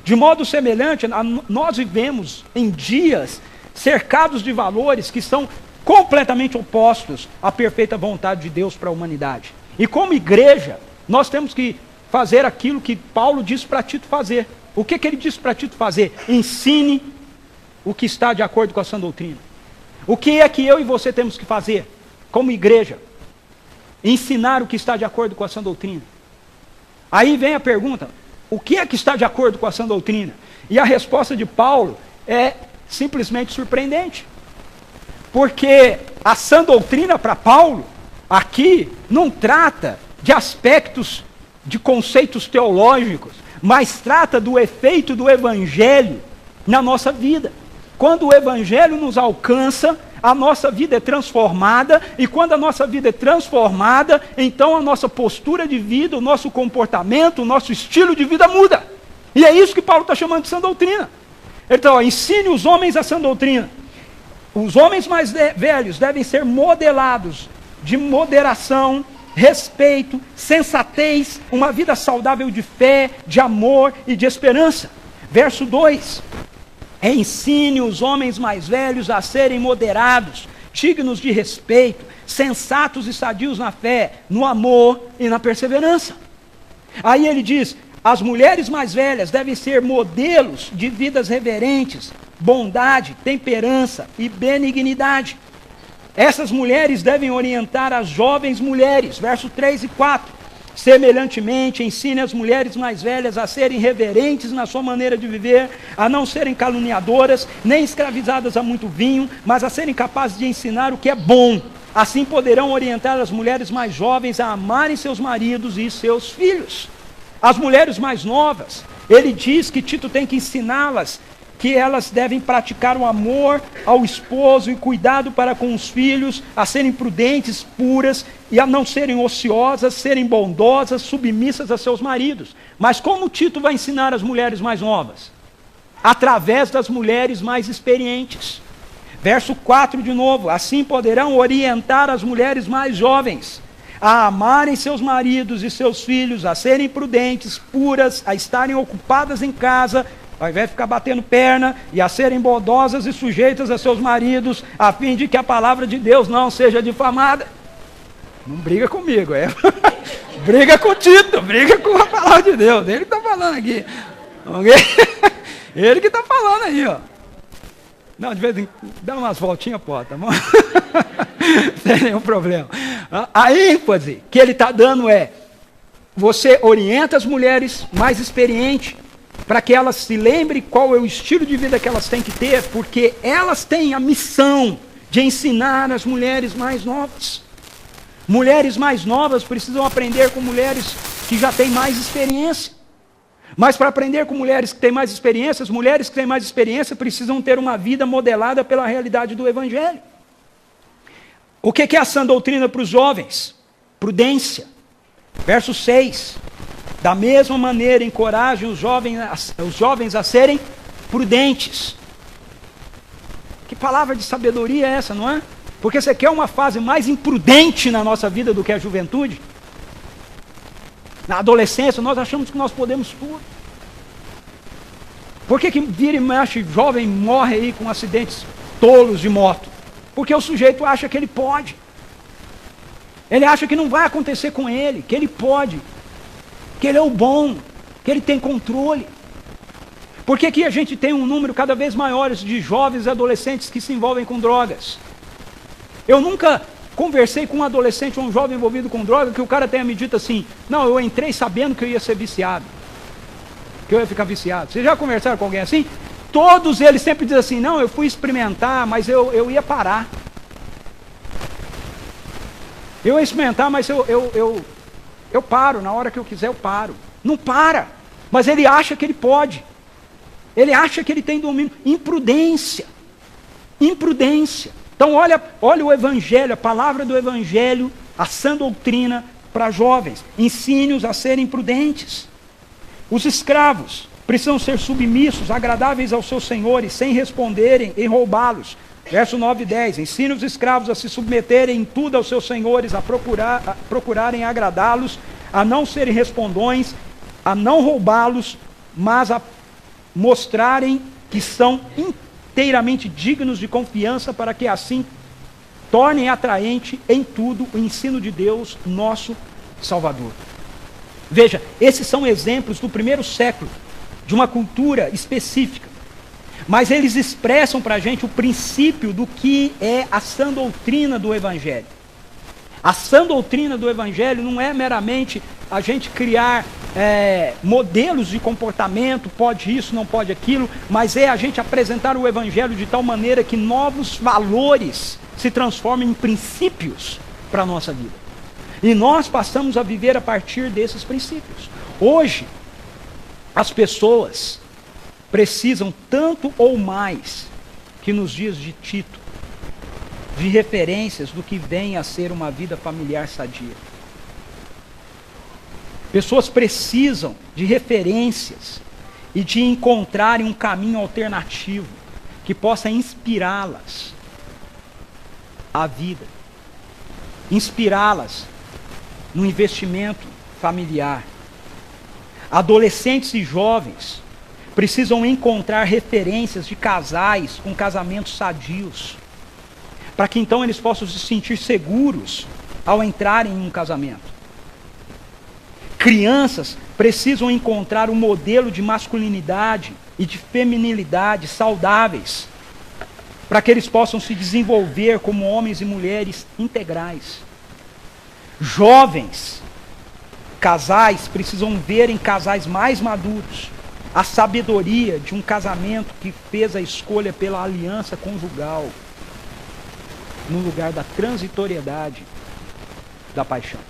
De modo semelhante, nós vivemos em dias cercados de valores que são completamente opostos à perfeita vontade de Deus para a humanidade. E como igreja, nós temos que fazer aquilo que Paulo disse para Tito fazer. O que ele disse para Tito fazer? Ensine o que está de acordo com a sã doutrina. O que é que eu e você temos que fazer como igreja? Ensinar o que está de acordo com a sã doutrina. Aí vem a pergunta, o que é que está de acordo com a sã doutrina? E a resposta de Paulo é simplesmente surpreendente. Porque a sã doutrina para Paulo, aqui, não trata de aspectos, de conceitos teológicos, mas trata do efeito do evangelho na nossa vida. Quando o evangelho nos alcança, a nossa vida é transformada, e quando a nossa vida é transformada, então a nossa postura de vida, o nosso comportamento, o nosso estilo de vida muda. E é isso que Paulo está chamando de sã doutrina. Então, ensine os homens a sã doutrina. Os homens mais velhos devem ser modelados de moderação, respeito, sensatez, uma vida saudável de fé, de amor e de esperança. Verso 2. Ensine os homens mais velhos a serem moderados, dignos de respeito, sensatos e sadios na fé, no amor e na perseverança. Aí ele diz, as mulheres mais velhas devem ser modelos de vidas reverentes, bondade, temperança e benignidade. Essas mulheres devem orientar as jovens mulheres, verso 3 e 4. Semelhantemente, ensine as mulheres mais velhas a serem reverentes na sua maneira de viver, a não serem caluniadoras, nem escravizadas a muito vinho, mas a serem capazes de ensinar o que é bom. Assim poderão orientar as mulheres mais jovens a amarem seus maridos e seus filhos. As mulheres mais novas, ele diz que Tito tem que ensiná-las que elas devem praticar o amor ao esposo e cuidado para com os filhos, a serem prudentes, puras e a não serem ociosas, serem bondosas, submissas a seus maridos. Mas como Tito vai ensinar as mulheres mais novas? Através das mulheres mais experientes. Verso 4 de novo, assim poderão orientar as mulheres mais jovens a amarem seus maridos e seus filhos, a serem prudentes, puras, a estarem ocupadas em casa, ao invés de ficar batendo perna, e a serem bondosas e sujeitas a seus maridos, a fim de que a palavra de Deus não seja difamada. Não briga comigo, é Briga com o Tito, briga com a palavra de Deus. Ele que está falando aqui. Okay? Ele que está falando aí, ó. Não, de vez em quando, dá umas voltinhas, pô, tá bom? Sem nenhum problema. A ênfase que ele está dando é: você orienta as mulheres mais experientes para que elas se lembrem qual é o estilo de vida que elas têm que ter, porque elas têm a missão de ensinar as mulheres mais novas. Mulheres mais novas precisam aprender com mulheres que já têm mais experiência. Mas para aprender com mulheres que têm mais experiência, as mulheres que têm mais experiência precisam ter uma vida modelada pela realidade do Evangelho. O que é a sã doutrina para os jovens? Prudência. Verso 6. Da mesma maneira, encorajem os jovens a serem prudentes. Que palavra de sabedoria é essa, não é? Porque você quer uma fase mais imprudente na nossa vida do que a juventude? Na adolescência, nós achamos que nós podemos tudo. Por que vira e mexe, jovem morre aí com acidentes tolos de moto? Porque o sujeito acha que ele pode. Ele acha que não vai acontecer com ele, que ele pode, que ele é o bom, que ele tem controle. Por que a gente tem um número cada vez maior de jovens e adolescentes que se envolvem com drogas? Eu nunca conversei com um adolescente ou um jovem envolvido com droga que o cara tenha me dito assim: não, eu entrei sabendo que eu ia ser viciado, que eu ia ficar viciado. Vocês já conversaram com alguém assim? Todos eles sempre dizem assim: não, eu fui experimentar, mas eu ia parar. Eu ia experimentar, mas eu paro, na hora que eu quiser eu paro. Não para, mas ele acha que ele pode. Ele acha que ele tem domínio. Imprudência. Imprudência. Então olha o Evangelho, a palavra do Evangelho, a sã doutrina para jovens. Ensine-os a serem prudentes. Os escravos precisam ser submissos, agradáveis aos seus senhores, sem responderem em roubá-los. Verso 9 e 10. Ensine os escravos a se submeterem em tudo aos seus senhores, a procurarem agradá-los, a não serem respondões, a não roubá-los, mas a mostrarem que são inteiramente dignos de confiança, para que assim tornem atraente em tudo o ensino de Deus, nosso Salvador. Veja, esses são exemplos do primeiro século, de uma cultura específica, mas eles expressam para a gente o princípio do que é a sã doutrina do Evangelho. A sã doutrina do Evangelho não é meramente a gente criar modelos de comportamento, pode isso, não pode aquilo, mas é a gente apresentar o Evangelho de tal maneira que novos valores se transformem em princípios para a nossa vida. E nós passamos a viver a partir desses princípios. Hoje, as pessoas precisam tanto ou mais que nos dias de Tito, de referências do que vem a ser uma vida familiar sadia. Pessoas precisam de referências e de encontrarem um caminho alternativo que possa inspirá-las à vida, inspirá-las no investimento familiar. Adolescentes e jovens precisam encontrar referências de casais com casamentos sadios, para que então eles possam se sentir seguros ao entrarem em um casamento. Crianças precisam encontrar um modelo de masculinidade e de feminilidade saudáveis, para que eles possam se desenvolver como homens e mulheres integrais. Jovens, casais precisam ver em casais mais maduros a sabedoria de um casamento que fez a escolha pela aliança conjugal, no lugar da transitoriedade da paixão.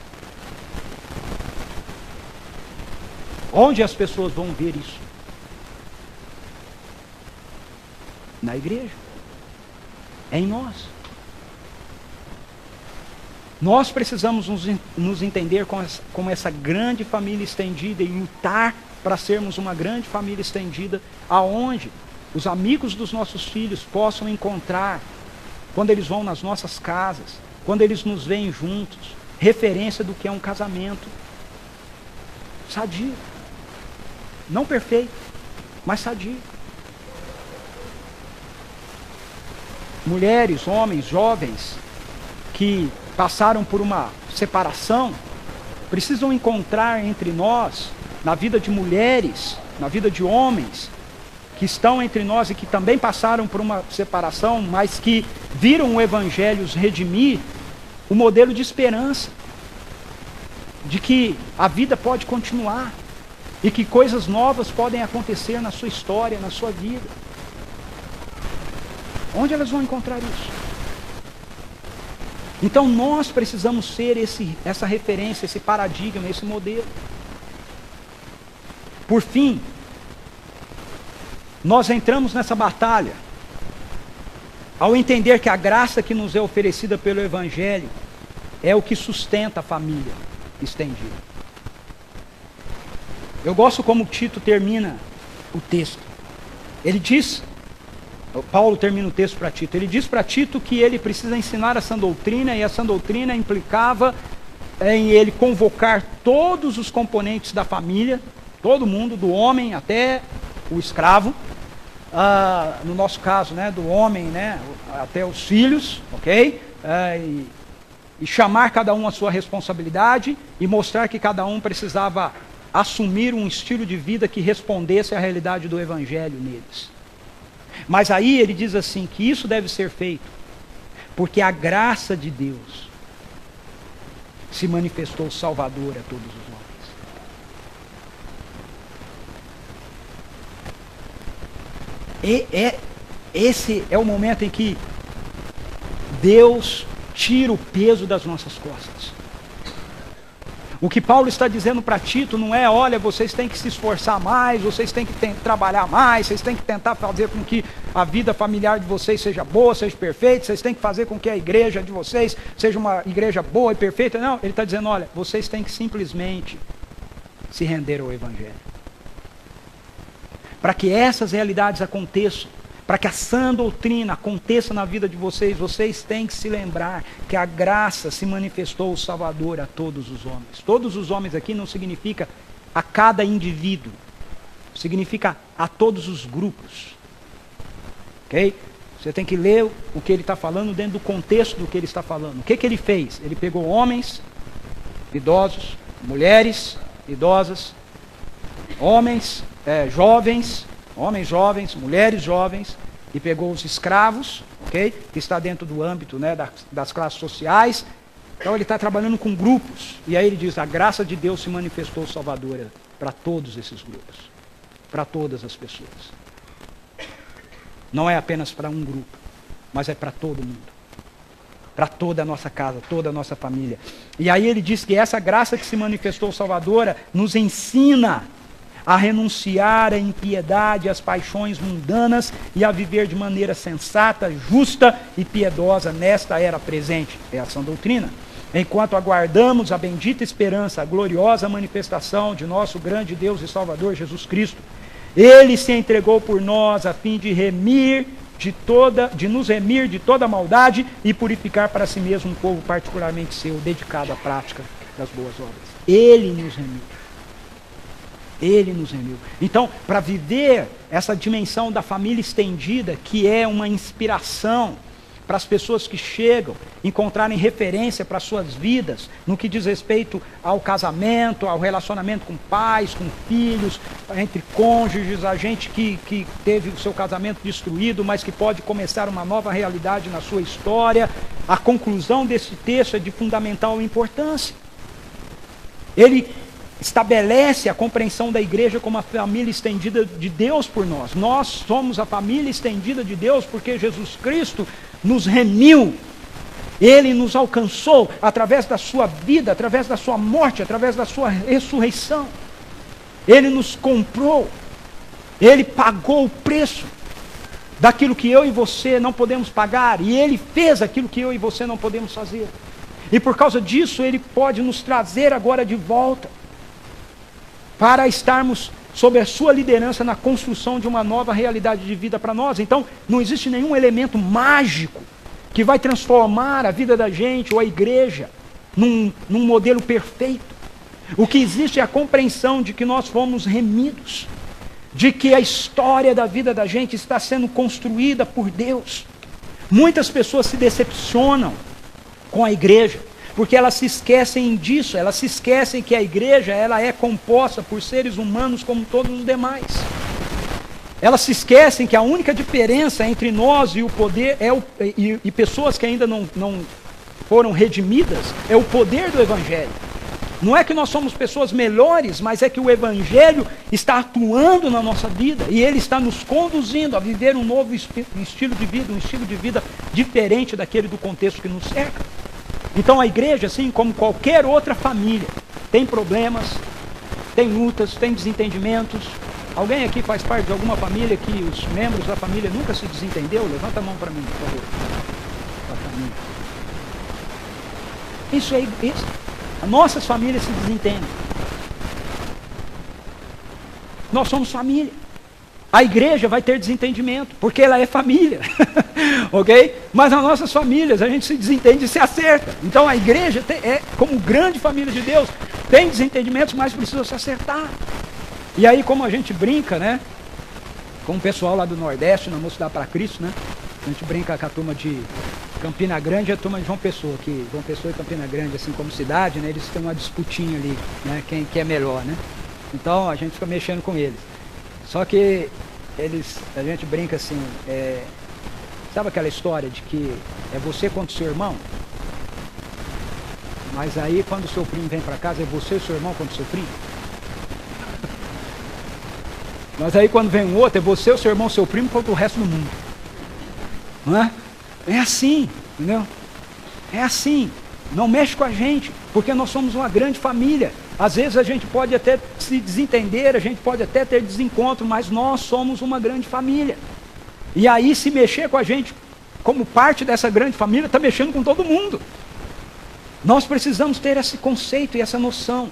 Onde as pessoas vão ver isso? Na igreja. É em nós. Nós precisamos nos entender como essa grande família estendida e lutar para sermos uma grande família estendida, aonde os amigos dos nossos filhos possam encontrar, quando eles vão nas nossas casas, quando eles nos veem juntos, referência do que é um casamento sadio. Não perfeito, mas sadio. Mulheres, homens, jovens que passaram por uma separação precisam encontrar entre nós, na vida de mulheres, na vida de homens, que estão entre nós e que também passaram por uma separação, mas que viram o Evangelho os redimir, o modelo de esperança, de que a vida pode continuar, e que coisas novas podem acontecer na sua história, na sua vida. Onde elas vão encontrar isso? Então nós precisamos ser essa referência, esse paradigma, esse modelo. Por fim, nós entramos nessa batalha ao entender que a graça que nos é oferecida pelo Evangelho é o que sustenta a família estendida. Eu gosto como Tito termina o texto. Ele diz, Paulo termina o texto para Tito, ele diz para Tito que ele precisa ensinar essa doutrina, e essa doutrina implicava em ele convocar todos os componentes da família, todo mundo, do homem até o escravo, no nosso caso, né, do homem, né, até os filhos, ok? E chamar cada um a sua responsabilidade e mostrar que cada um precisava assumir um estilo de vida que respondesse à realidade do Evangelho neles. Mas aí ele diz assim, que isso deve ser feito porque a graça de Deus se manifestou salvadora a todos os homens. Esse é o momento em que Deus tira o peso das nossas costas. O que Paulo está dizendo para Tito não é, olha, vocês têm que se esforçar mais, vocês têm que trabalhar mais, vocês têm que tentar fazer com que a vida familiar de vocês seja boa, seja perfeita, vocês têm que fazer com que a igreja de vocês seja uma igreja boa e perfeita. Não, ele está dizendo, olha, vocês têm que simplesmente se render ao Evangelho. Para que essas realidades aconteçam, para que a sã doutrina aconteça na vida de vocês, vocês têm que se lembrar que a graça se manifestou salvadora a todos os homens. Todos os homens aqui não significa a cada indivíduo, significa a todos os grupos. Ok? Você tem que ler o que ele está falando dentro do contexto do que ele está falando. O que ele fez? Ele pegou homens idosos, mulheres idosas, homens jovens, mulheres jovens, e pegou os escravos, ok? Que está dentro do âmbito, né, das classes sociais. Então ele está trabalhando com grupos, e aí ele diz, a graça de Deus se manifestou salvadora para todos esses grupos, para todas as pessoas. Não é apenas para um grupo, mas é para todo mundo, para toda a nossa casa, toda a nossa família. E aí ele diz que essa graça que se manifestou salvadora nos ensina a renunciar à impiedade, às paixões mundanas e a viver de maneira sensata, justa e piedosa nesta era presente. É a sã doutrina. Enquanto aguardamos a bendita esperança, a gloriosa manifestação de nosso grande Deus e Salvador Jesus Cristo. Ele se entregou por nós a fim de nos remir de toda maldade e purificar para si mesmo um povo particularmente seu, dedicado à prática das boas obras. Ele nos remiu. Ele nos remiu. Então, para viver essa dimensão da família estendida, que é uma inspiração para as pessoas que chegam, encontrarem referência para as suas vidas, no que diz respeito ao casamento, ao relacionamento com pais, com filhos, entre cônjuges, a gente que teve o seu casamento destruído, mas que pode começar uma nova realidade na sua história. A conclusão desse texto é de fundamental importância. Ele estabelece a compreensão da igreja como a família estendida de Deus por nós. Nós somos a família estendida de Deus porque Jesus Cristo nos remiu. Ele nos alcançou através da sua vida, através da sua morte, através da sua ressurreição. Ele nos comprou. Ele pagou o preço daquilo que eu e você não podemos pagar. E Ele fez aquilo que eu e você não podemos fazer. E por causa disso, Ele pode nos trazer agora de volta para estarmos sob a sua liderança na construção de uma nova realidade de vida para nós. Então, não existe nenhum elemento mágico que vai transformar a vida da gente ou a igreja num modelo perfeito. O que existe é a compreensão de que nós fomos remidos, de que a história da vida da gente está sendo construída por Deus. Muitas pessoas se decepcionam com a igreja, Porque elas se esquecem disso, elas se esquecem que a igreja ela é composta por seres humanos como todos os demais. Elas se esquecem que a única diferença entre nós e o poder e pessoas que ainda não foram redimidas é o poder do Evangelho. Não é que nós somos pessoas melhores, mas é que o Evangelho está atuando na nossa vida e ele está nos conduzindo a viver um novo estilo de vida, um estilo de vida diferente daquele do contexto que nos cerca. Então a igreja, assim como qualquer outra família, tem problemas, tem lutas, tem desentendimentos. Alguém aqui faz parte de alguma família que os membros da família nunca se desentendeu? Levanta a mão para mim, por favor. Isso é isso. As nossas famílias se desentendem. Nós somos família. A igreja vai ter desentendimento, porque ela é família. Ok? Mas nas nossas famílias a gente se desentende e se acerta. Então a igreja como grande família de Deus, tem desentendimentos, mas precisa se acertar. E aí, como a gente brinca, né? Com o pessoal lá do Nordeste, na Mocidade para Cristo, né? A gente brinca com a turma de Campina Grande e a turma de João Pessoa, que João Pessoa e Campina Grande, assim como cidade, né? Eles têm uma disputinha ali, né? Quem é melhor, né? Então a gente fica mexendo com eles. Só que a gente brinca assim, sabe aquela história de que é você contra o seu irmão? Mas aí quando o seu primo vem para casa, é você e o seu irmão contra o seu primo? Mas aí quando vem um outro, é você, o seu irmão, seu primo contra o resto do mundo. Não é? É assim, entendeu? É assim. Não mexe com a gente, porque nós somos uma grande família. Às vezes a gente pode até se desentender, a gente pode até ter desencontro, mas nós somos uma grande família. E aí se mexer com a gente como parte dessa grande família, está mexendo com todo mundo. Nós precisamos ter esse conceito e essa noção.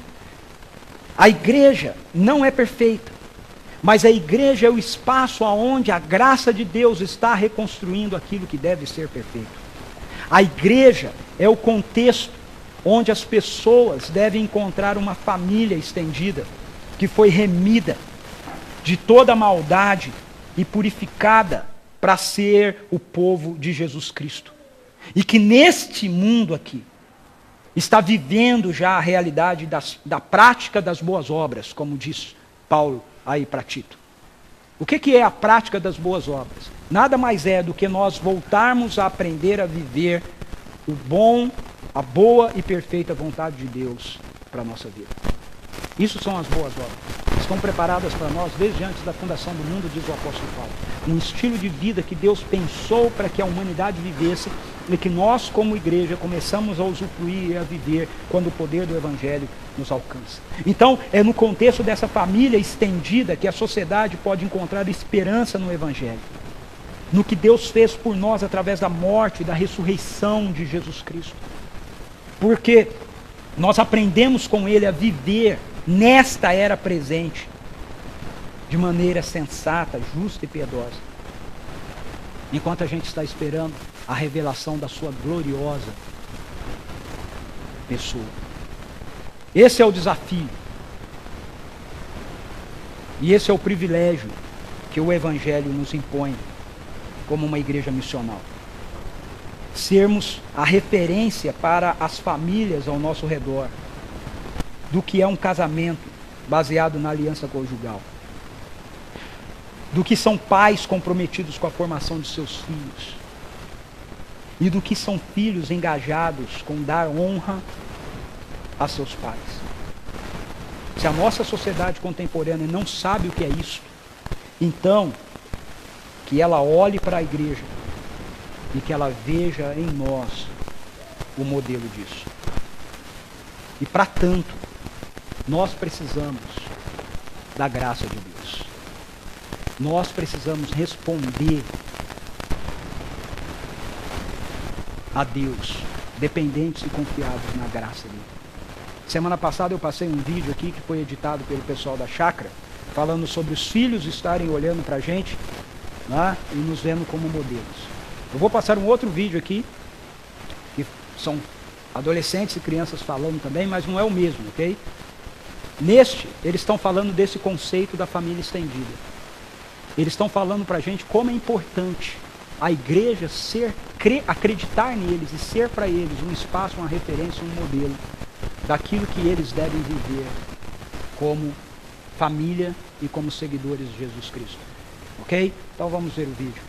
A igreja não é perfeita. Mas a igreja é o espaço onde a graça de Deus está reconstruindo aquilo que deve ser perfeito. A igreja é o contexto onde as pessoas devem encontrar uma família estendida, que foi remida de toda maldade e purificada para ser o povo de Jesus Cristo. E que neste mundo aqui está vivendo já a realidade da prática das boas obras, como diz Paulo aí para Tito. O que é a prática das boas obras? Nada mais é do que nós voltarmos a aprender a viver a boa e perfeita vontade de Deus para a nossa vida. Isso são as boas obras. Estão preparadas para nós desde antes da fundação do mundo, diz o apóstolo Paulo. Um estilo de vida que Deus pensou para que a humanidade vivesse e que nós, como igreja, começamos a usufruir e a viver quando o poder do Evangelho nos alcança. Então, é no contexto dessa família estendida que a sociedade pode encontrar esperança no Evangelho. No que Deus fez por nós através da morte e da ressurreição de Jesus Cristo. Porque nós aprendemos com Ele a viver nesta era presente, de maneira sensata, justa e piedosa, enquanto a gente está esperando a revelação da sua gloriosa pessoa. Esse é o desafio, e esse é o privilégio que o Evangelho nos impõe como uma igreja missional. Sermos a referência para as famílias ao nosso redor do que é um casamento baseado na aliança conjugal, do que são pais comprometidos com a formação de seus filhos e do que são filhos engajados com dar honra a seus pais. Se a nossa sociedade contemporânea não sabe o que é isso, então que ela olhe para a igreja e que ela veja em nós o modelo disso. E para tanto, nós precisamos da graça de Deus. Nós precisamos responder a Deus, dependentes e confiados na graça dele. Semana passada eu passei um vídeo aqui que foi editado pelo pessoal da Chácara, falando sobre os filhos estarem olhando para a gente, né, e nos vendo como modelos. Eu vou passar um outro vídeo aqui, que são adolescentes e crianças falando também, mas não é o mesmo, ok? Neste, eles estão falando desse conceito da família estendida. Eles estão falando para a gente como é importante a igreja acreditar neles e ser para eles um espaço, uma referência, um modelo daquilo que eles devem viver como família e como seguidores de Jesus Cristo. Ok? Então vamos ver o vídeo.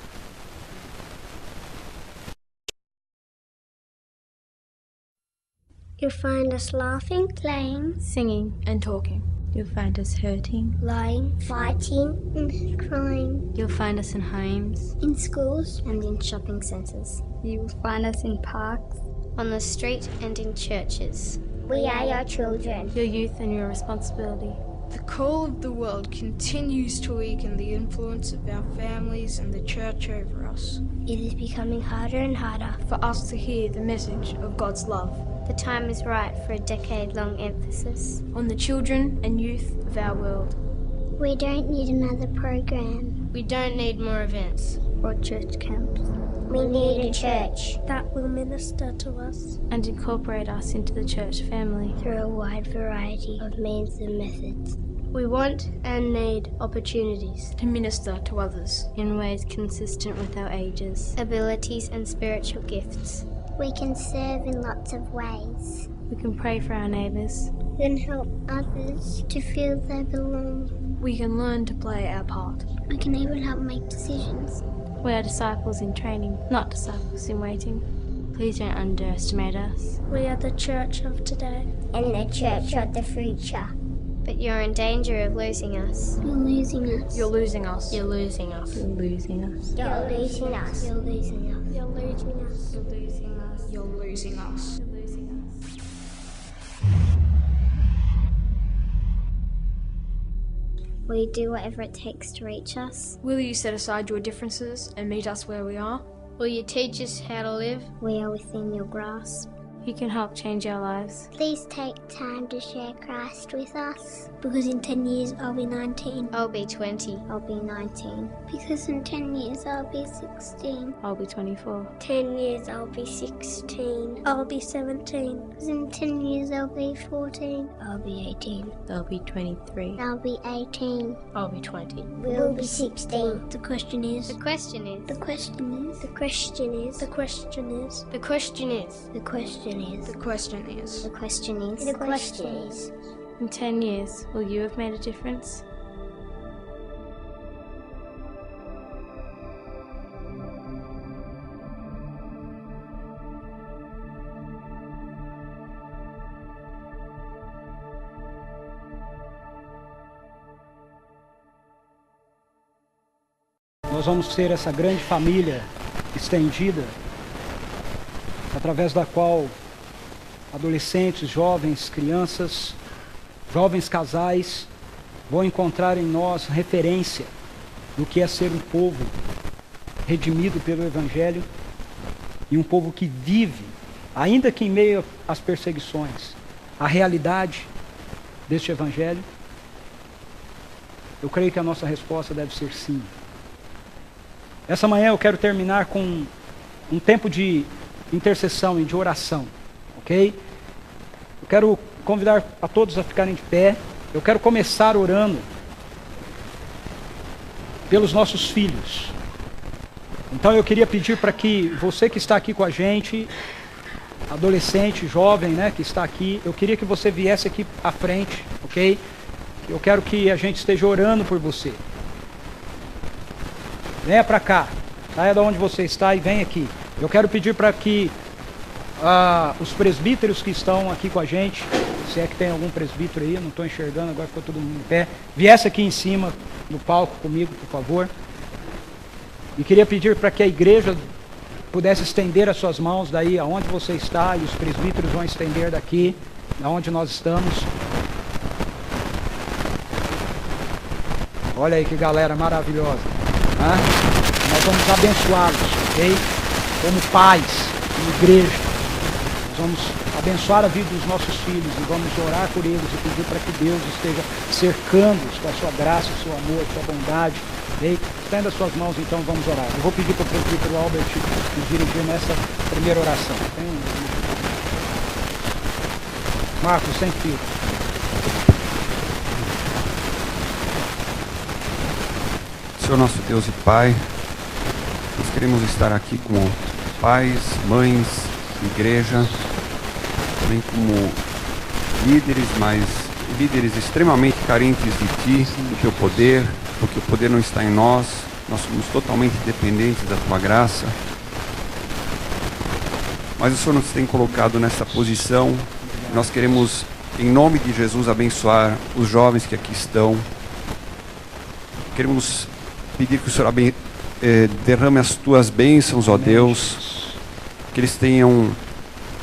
You'll find us laughing, playing, singing and talking. You'll find us hurting, lying, fighting, and crying. You'll find us in homes, in schools, and in shopping centres. You will find us in parks, on the street, and in churches. We are your children. Your youth and your responsibility. The call of the world continues to weaken the influence of our families and the church over us. It is becoming harder and harder for us to hear the message of God's love. The time is right for a decade-long emphasis on the children and youth of our world. We don't need another program. We don't need more events or church camps. We need a church that will minister to us and incorporate us into the church family through a wide variety of means and methods. We want and need opportunities to minister to others in ways consistent with our ages, abilities, and spiritual gifts. We can serve in lots of ways. We can pray for our neighbours. We can help others to feel they belong. We can learn to play our part. We can even help make decisions. We are disciples in training, not disciples in waiting. Please don't underestimate us. We are the church of today and the church of the future. But you're in danger of losing us. You're losing us. You're losing us. You're losing us. You're losing us. You're losing us. You're losing us. You're losing us. You're losing us. You're losing us. You're losing us. Will you do whatever it takes to reach us? Will you set aside your differences and meet us where we are? Will you teach us how to live? We are within your grasp. You can help change our lives. Please take time to share Christ with us. Because in 10 years I'll be 19. I'll be 20. I'll be 19. Because in 10 years I'll be 16. I'll be 24. 10 years I'll be 16. I'll be 17. Because in 10 years I'll be 14. I'll be 18. I'll be 23. I'll be 18. I'll be 20. We'll be 16. The question is. The question is. The question is. The question is. The question is. The question is. The question is. The question is. The question is. The question is. In 10 years, will you have made a difference? Nós vamos ser essa grande família estendida, através da qual adolescentes, jovens, crianças, jovens casais vão encontrar em nós referência do que é ser um povo redimido pelo Evangelho e um povo que vive, ainda que em meio às perseguições, a realidade deste Evangelho. Eu creio que a nossa resposta deve ser sim. Essa manhã eu quero terminar com um tempo de intercessão e de oração, ok? Eu quero convidar a todos a ficarem de pé. Eu quero começar orando pelos nossos filhos. Então eu queria pedir para que você que está aqui com a gente, adolescente, jovem, né, que está aqui, eu queria que você viesse aqui à frente, ok? Eu quero que a gente esteja orando por você. Venha para cá, saia de onde você está e vem aqui. Eu quero pedir para que os presbíteros que estão aqui com a gente, se é que tem algum presbítero aí, eu não estou enxergando, agora ficou todo mundo em pé, viesse aqui em cima do palco comigo, por favor. E queria pedir para que a igreja pudesse estender as suas mãos daí aonde você está, e os presbíteros vão estender daqui, da onde nós estamos. Olha aí que galera maravilhosa. Nós vamos abençoá-los, ok? Como pais, como igreja. Nós vamos abençoar a vida dos nossos filhos e vamos orar por eles e pedir para que Deus esteja cercando-os com a sua graça, o seu amor, a sua bondade. Ok? Estenda as suas mãos, então vamos orar. Eu vou pedir para o presbítero Albert nos dirigir nessa primeira oração. Marcos, sem fio. Senhor nosso Deus e Pai, nós queremos estar aqui como pais, mães, igreja, também como líderes, mas líderes extremamente carentes de Ti, do Teu poder, porque o poder não está em nós, nós somos totalmente dependentes da Tua graça. Mas o Senhor nos tem colocado nessa posição, nós queremos, em nome de Jesus, abençoar os jovens que aqui estão. Queremos pedir que o Senhor derrame as Tuas bênçãos, ó Deus, que eles tenham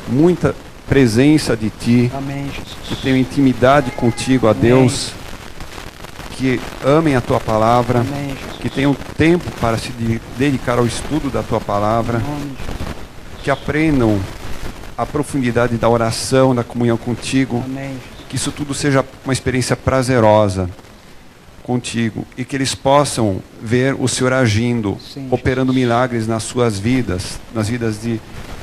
muita presença de Ti, Amém, Jesus. que tenham intimidade contigo, ó Deus, que amem a Tua palavra, Amém, Jesus. que tenham tempo para se dedicar ao estudo da Tua palavra, Em nome de Jesus. que aprendam a profundidade da oração, da comunhão contigo, Amém, Jesus. que isso tudo seja uma experiência prazerosa contigo e que eles possam ver o Senhor agindo, Sim, operando milagres nas suas vidas, nas vidas de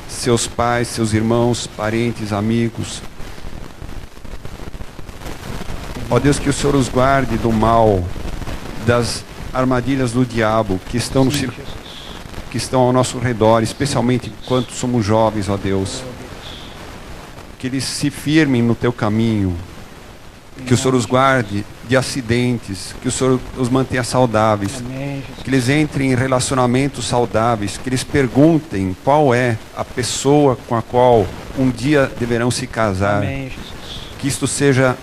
seus pais, seus irmãos, parentes, amigos. Ó Deus, que o Senhor os guarde do mal, das armadilhas do diabo que estão no Sim, circo, Jesus. que estão ao nosso redor, especialmente enquanto somos jovens, ó Deus. Que eles se firmem no Teu caminho, que o Senhor os guarde de acidentes, que o Senhor os mantenha saudáveis, Amém, Jesus. que eles entrem em relacionamentos saudáveis, que eles perguntem qual é a pessoa com a qual um dia deverão se casar, Amém, Jesus. que isto seja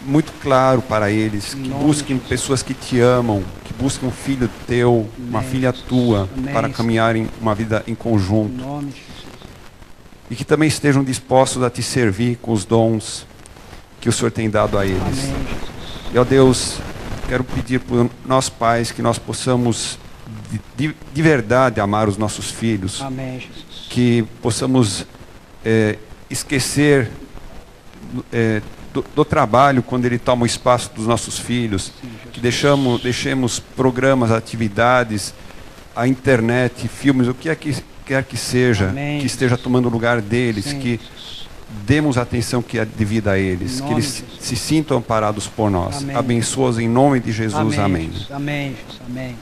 muito claro para eles, Em que nome busquem de Jesus. pessoas que Te amam, que busquem um filho Teu, uma Amém, filha Jesus. Tua, Amém, para Jesus. caminharem uma vida em Em conjunto. nome de Jesus. E que também estejam dispostos a Te servir com os dons que o Senhor tem dado a eles. Amém, Jesus. E, ó Deus, quero pedir por nós pais que nós possamos de verdade amar os nossos filhos, Amém, Jesus. que possamos esquecer do trabalho quando ele toma o espaço dos nossos filhos, Sim, Jesus. que deixemos programas, atividades, a internet, filmes, o que quer que seja, Amém. que esteja tomando o lugar deles, Sim, que Jesus. demos a atenção que é devida a eles, Em que nome eles de Jesus. se sintam amparados por nós. Amém. Abençoa-os em nome de Jesus. Amém. Jesus. Amém, Jesus. Amém.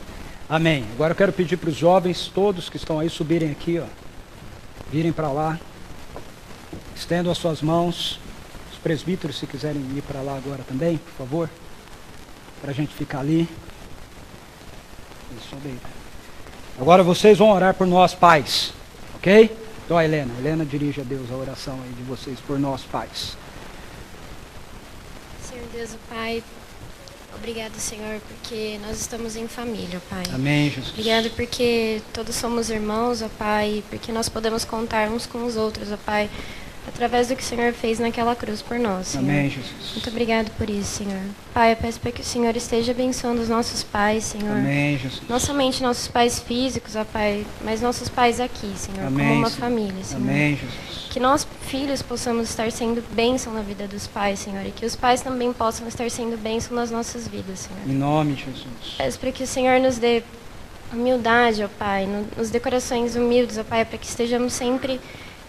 Amém. Agora eu quero pedir para os jovens, todos que estão aí, subirem aqui, ó. Virem para lá. Estendam as suas mãos. Os presbíteros, se quiserem ir para lá agora também, por favor. Para a gente ficar ali. Isso, bem. Agora vocês vão orar por nós, pais. Ok? Então a Helena. Helena dirige a Deus a oração aí de vocês por nós, pais. Senhor Deus, o Pai, obrigado, Senhor, porque nós estamos em família, ó Pai. Amém, Jesus. Obrigado porque todos somos irmãos, ó Pai, porque nós podemos contar uns com os outros, ó Pai, através do que o Senhor fez naquela cruz por nós, Senhor. Amém, Jesus. Muito obrigado por isso, Senhor. Pai, eu peço para que o Senhor esteja abençoando os nossos pais, Senhor. Amém, Jesus. Não somente nossos pais físicos, ó Pai, mas nossos pais aqui, Senhor, Amém, como uma Senhor. família, Senhor. Amém, Jesus. Que nós, filhos, possamos estar sendo bênção na vida dos pais, Senhor, e que os pais também possam estar sendo bênção nas nossas vidas, Senhor. Em nome de Jesus. Peço para que o Senhor nos dê humildade, ó Pai, nos dê corações humildes, ó Pai, para que estejamos sempre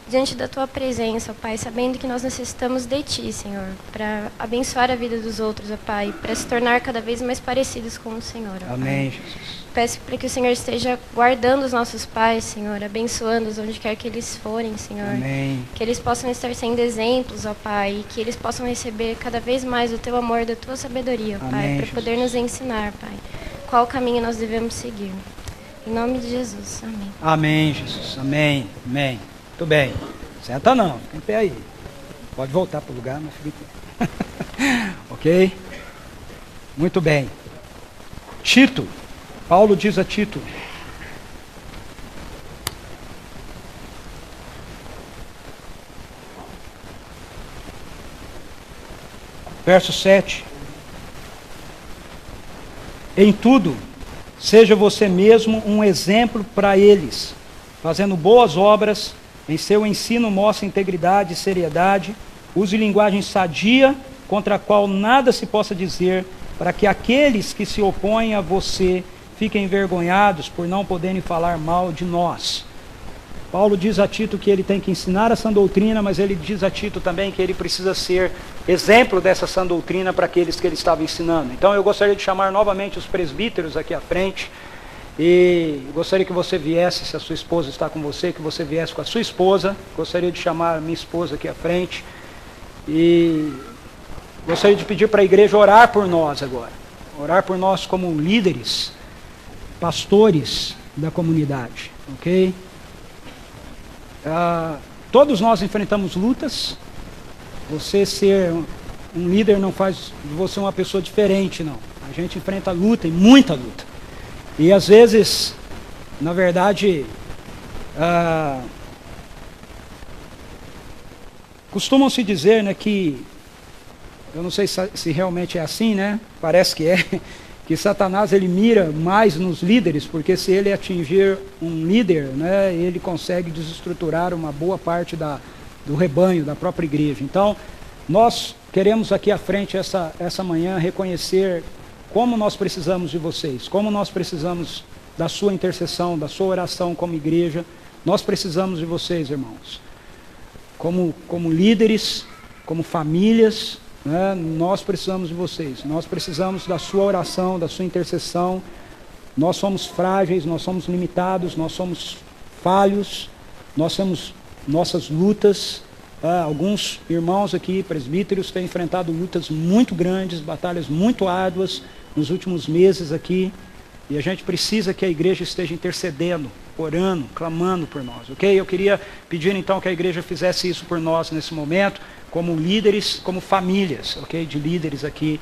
diante da Tua presença, ó Pai, sabendo que nós necessitamos de Ti, Senhor, para abençoar a vida dos outros, ó Pai, para se tornar cada vez mais parecidos com o Senhor, ó Amém, Pai. Jesus. Peço para que o Senhor esteja guardando os nossos pais, Senhor, abençoando-os onde quer que eles forem, Senhor. Amém. Que eles possam estar sendo exemplos, ó Pai, e que eles possam receber cada vez mais o Teu amor, da Tua sabedoria, ó Pai, Amém, para Jesus. poder nos ensinar, Pai, qual caminho nós devemos seguir. Em nome de Jesus, amém. Amém, Jesus. Amém. Amém. Muito bem. Senta não, fica em pé aí. Pode voltar para o lugar, mas fica em pé. Ok? Muito bem. Tito. Paulo diz a Tito. Verso 7. Em tudo, seja você mesmo um exemplo para eles, fazendo boas obras. Em seu ensino mostre integridade e seriedade, use linguagem sadia, contra a qual nada se possa dizer, para que aqueles que se opõem a você fiquem envergonhados por não poderem falar mal de nós. Paulo diz a Tito que ele tem que ensinar a sã doutrina, mas ele diz a Tito também que ele precisa ser exemplo dessa sã doutrina para aqueles que ele estava ensinando. Então eu gostaria de chamar novamente os presbíteros aqui à frente. E gostaria que você viesse, se a sua esposa está com você, que você viesse com a sua esposa. Gostaria de chamar a minha esposa aqui à frente. E gostaria de pedir para a igreja orar por nós agora. Orar por nós como líderes, pastores da comunidade, ok? Todos nós enfrentamos lutas. Você ser um líder não faz de você uma pessoa diferente, não. A gente enfrenta luta, e muita luta. E às vezes, na verdade, costumam-se dizer, né, que, eu não sei se realmente é assim, né? Parece que é, que Satanás ele mira mais nos líderes, porque se ele atingir um líder, né, ele consegue desestruturar uma boa parte do rebanho, da própria igreja. Então, nós queremos aqui à frente essa manhã reconhecer como nós precisamos de vocês, como nós precisamos da sua intercessão, da sua oração como igreja. Nós precisamos de vocês, irmãos. Como líderes, como famílias, né, nós precisamos de vocês. Nós precisamos da sua oração, da sua intercessão. Nós somos frágeis, nós somos limitados, nós somos falhos, nós temos nossas lutas. Alguns irmãos aqui, presbíteros, têm enfrentado lutas muito grandes, batalhas muito árduas nos últimos meses aqui, e a gente precisa que a igreja esteja intercedendo, orando, clamando por nós, ok? Eu queria pedir então que a igreja fizesse isso por nós nesse momento, como líderes, como famílias, ok? De líderes aqui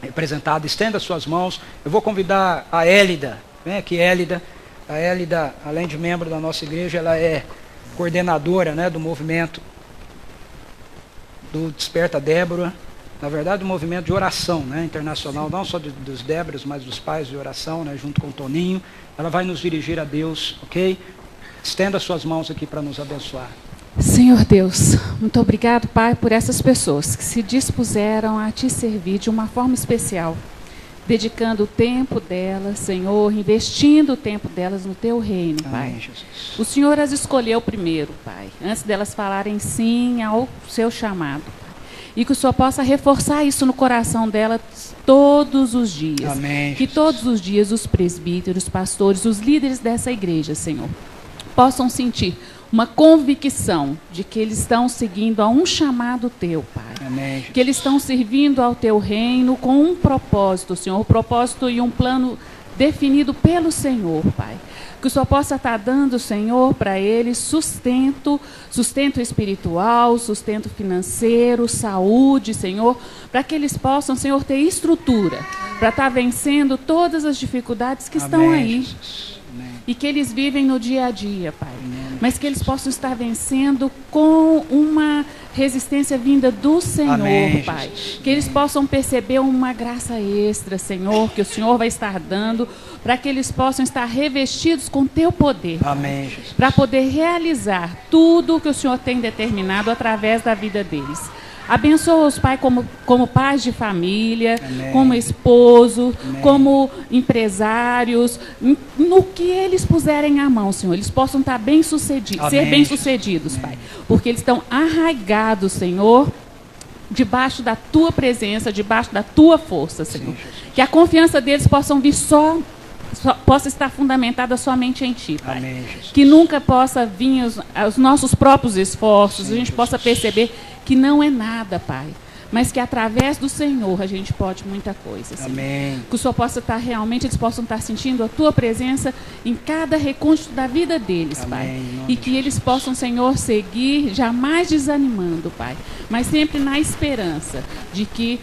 representados. Estenda suas mãos. Eu vou convidar a Élida, vem aqui, Élida. A Élida, além de membro da nossa igreja, ela é coordenadora, né, do movimento do Desperta Débora, na verdade um movimento de oração, né, internacional, não só dos Déboras, mas dos pais de oração, né, junto com o Toninho. Ela vai nos dirigir a Deus, ok? Estenda suas mãos aqui para nos abençoar. Senhor Deus, muito obrigado, Pai, por essas pessoas que se dispuseram a Te servir de uma forma especial, dedicando o tempo delas, Senhor, investindo o tempo delas no Teu reino, Pai. Amém, Jesus. O Senhor as escolheu primeiro, Pai, antes delas falarem sim ao Seu chamado. E que o Senhor possa reforçar isso no coração delas todos os dias. Amém, que Jesus. todos os dias os presbíteros, pastores, os líderes dessa igreja, Senhor, possam sentir uma convicção de que eles estão seguindo a um chamado Teu, Pai. Amém, Jesus. Que eles estão servindo ao Teu reino com um propósito, Senhor, um propósito e um plano definido pelo Senhor, Pai. Que o Senhor possa estar dando, Senhor, para eles sustento espiritual, sustento financeiro, saúde, Senhor, para que eles possam, Senhor, ter estrutura para estar vencendo todas as dificuldades que estão aí. Jesus. Amém. E que eles vivem no dia a dia, Pai. Mas que eles possam estar vencendo com uma resistência vinda do Senhor, Amém, Pai. Jesus. Que eles possam perceber uma graça extra, Senhor, que o Senhor vai estar dando, para que eles possam estar revestidos com Teu poder. Amém, Jesus. Para poder realizar tudo o que o Senhor tem determinado através da vida deles. Abençoa-os, Pai, como pais de família, Amém. como esposo, Amém. como empresários, no que eles puserem a mão, Senhor, eles possam estar bem-sucedidos, ser Amém, bem-sucedidos, Jesus. Pai, porque eles estão arraigados, Senhor, debaixo da Tua presença, debaixo da Tua força, Senhor. Sim, Jesus. Que a confiança deles possam vir possa estar fundamentada somente em Ti, Pai. Amém, Jesus. Que nunca possa vir os nossos próprios esforços, Sim, a gente Jesus. possa perceber que não é nada, Pai, mas que através do Senhor a gente pode muita coisa, Senhor. Amém. Que o Senhor possa estar realmente, eles possam estar sentindo a Tua presença em cada recôndito da vida deles, Amém, Pai. em nome E de que eles possam, Senhor, seguir jamais desanimando, Pai, mas sempre na esperança de que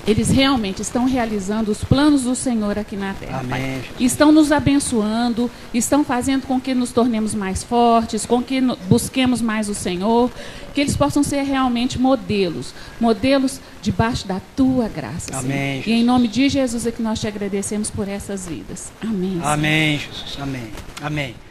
eles realmente estão realizando os planos do Senhor aqui na terra, Amém, Pai. Jesus. Estão nos abençoando, estão fazendo com que nos tornemos mais fortes, com que busquemos mais o Senhor, que eles possam ser realmente modelos debaixo da Tua graça, Amém, Senhor. E em nome de Jesus é que nós Te agradecemos por essas vidas. Amém, Senhor. Amém, Jesus. Amém. Amém.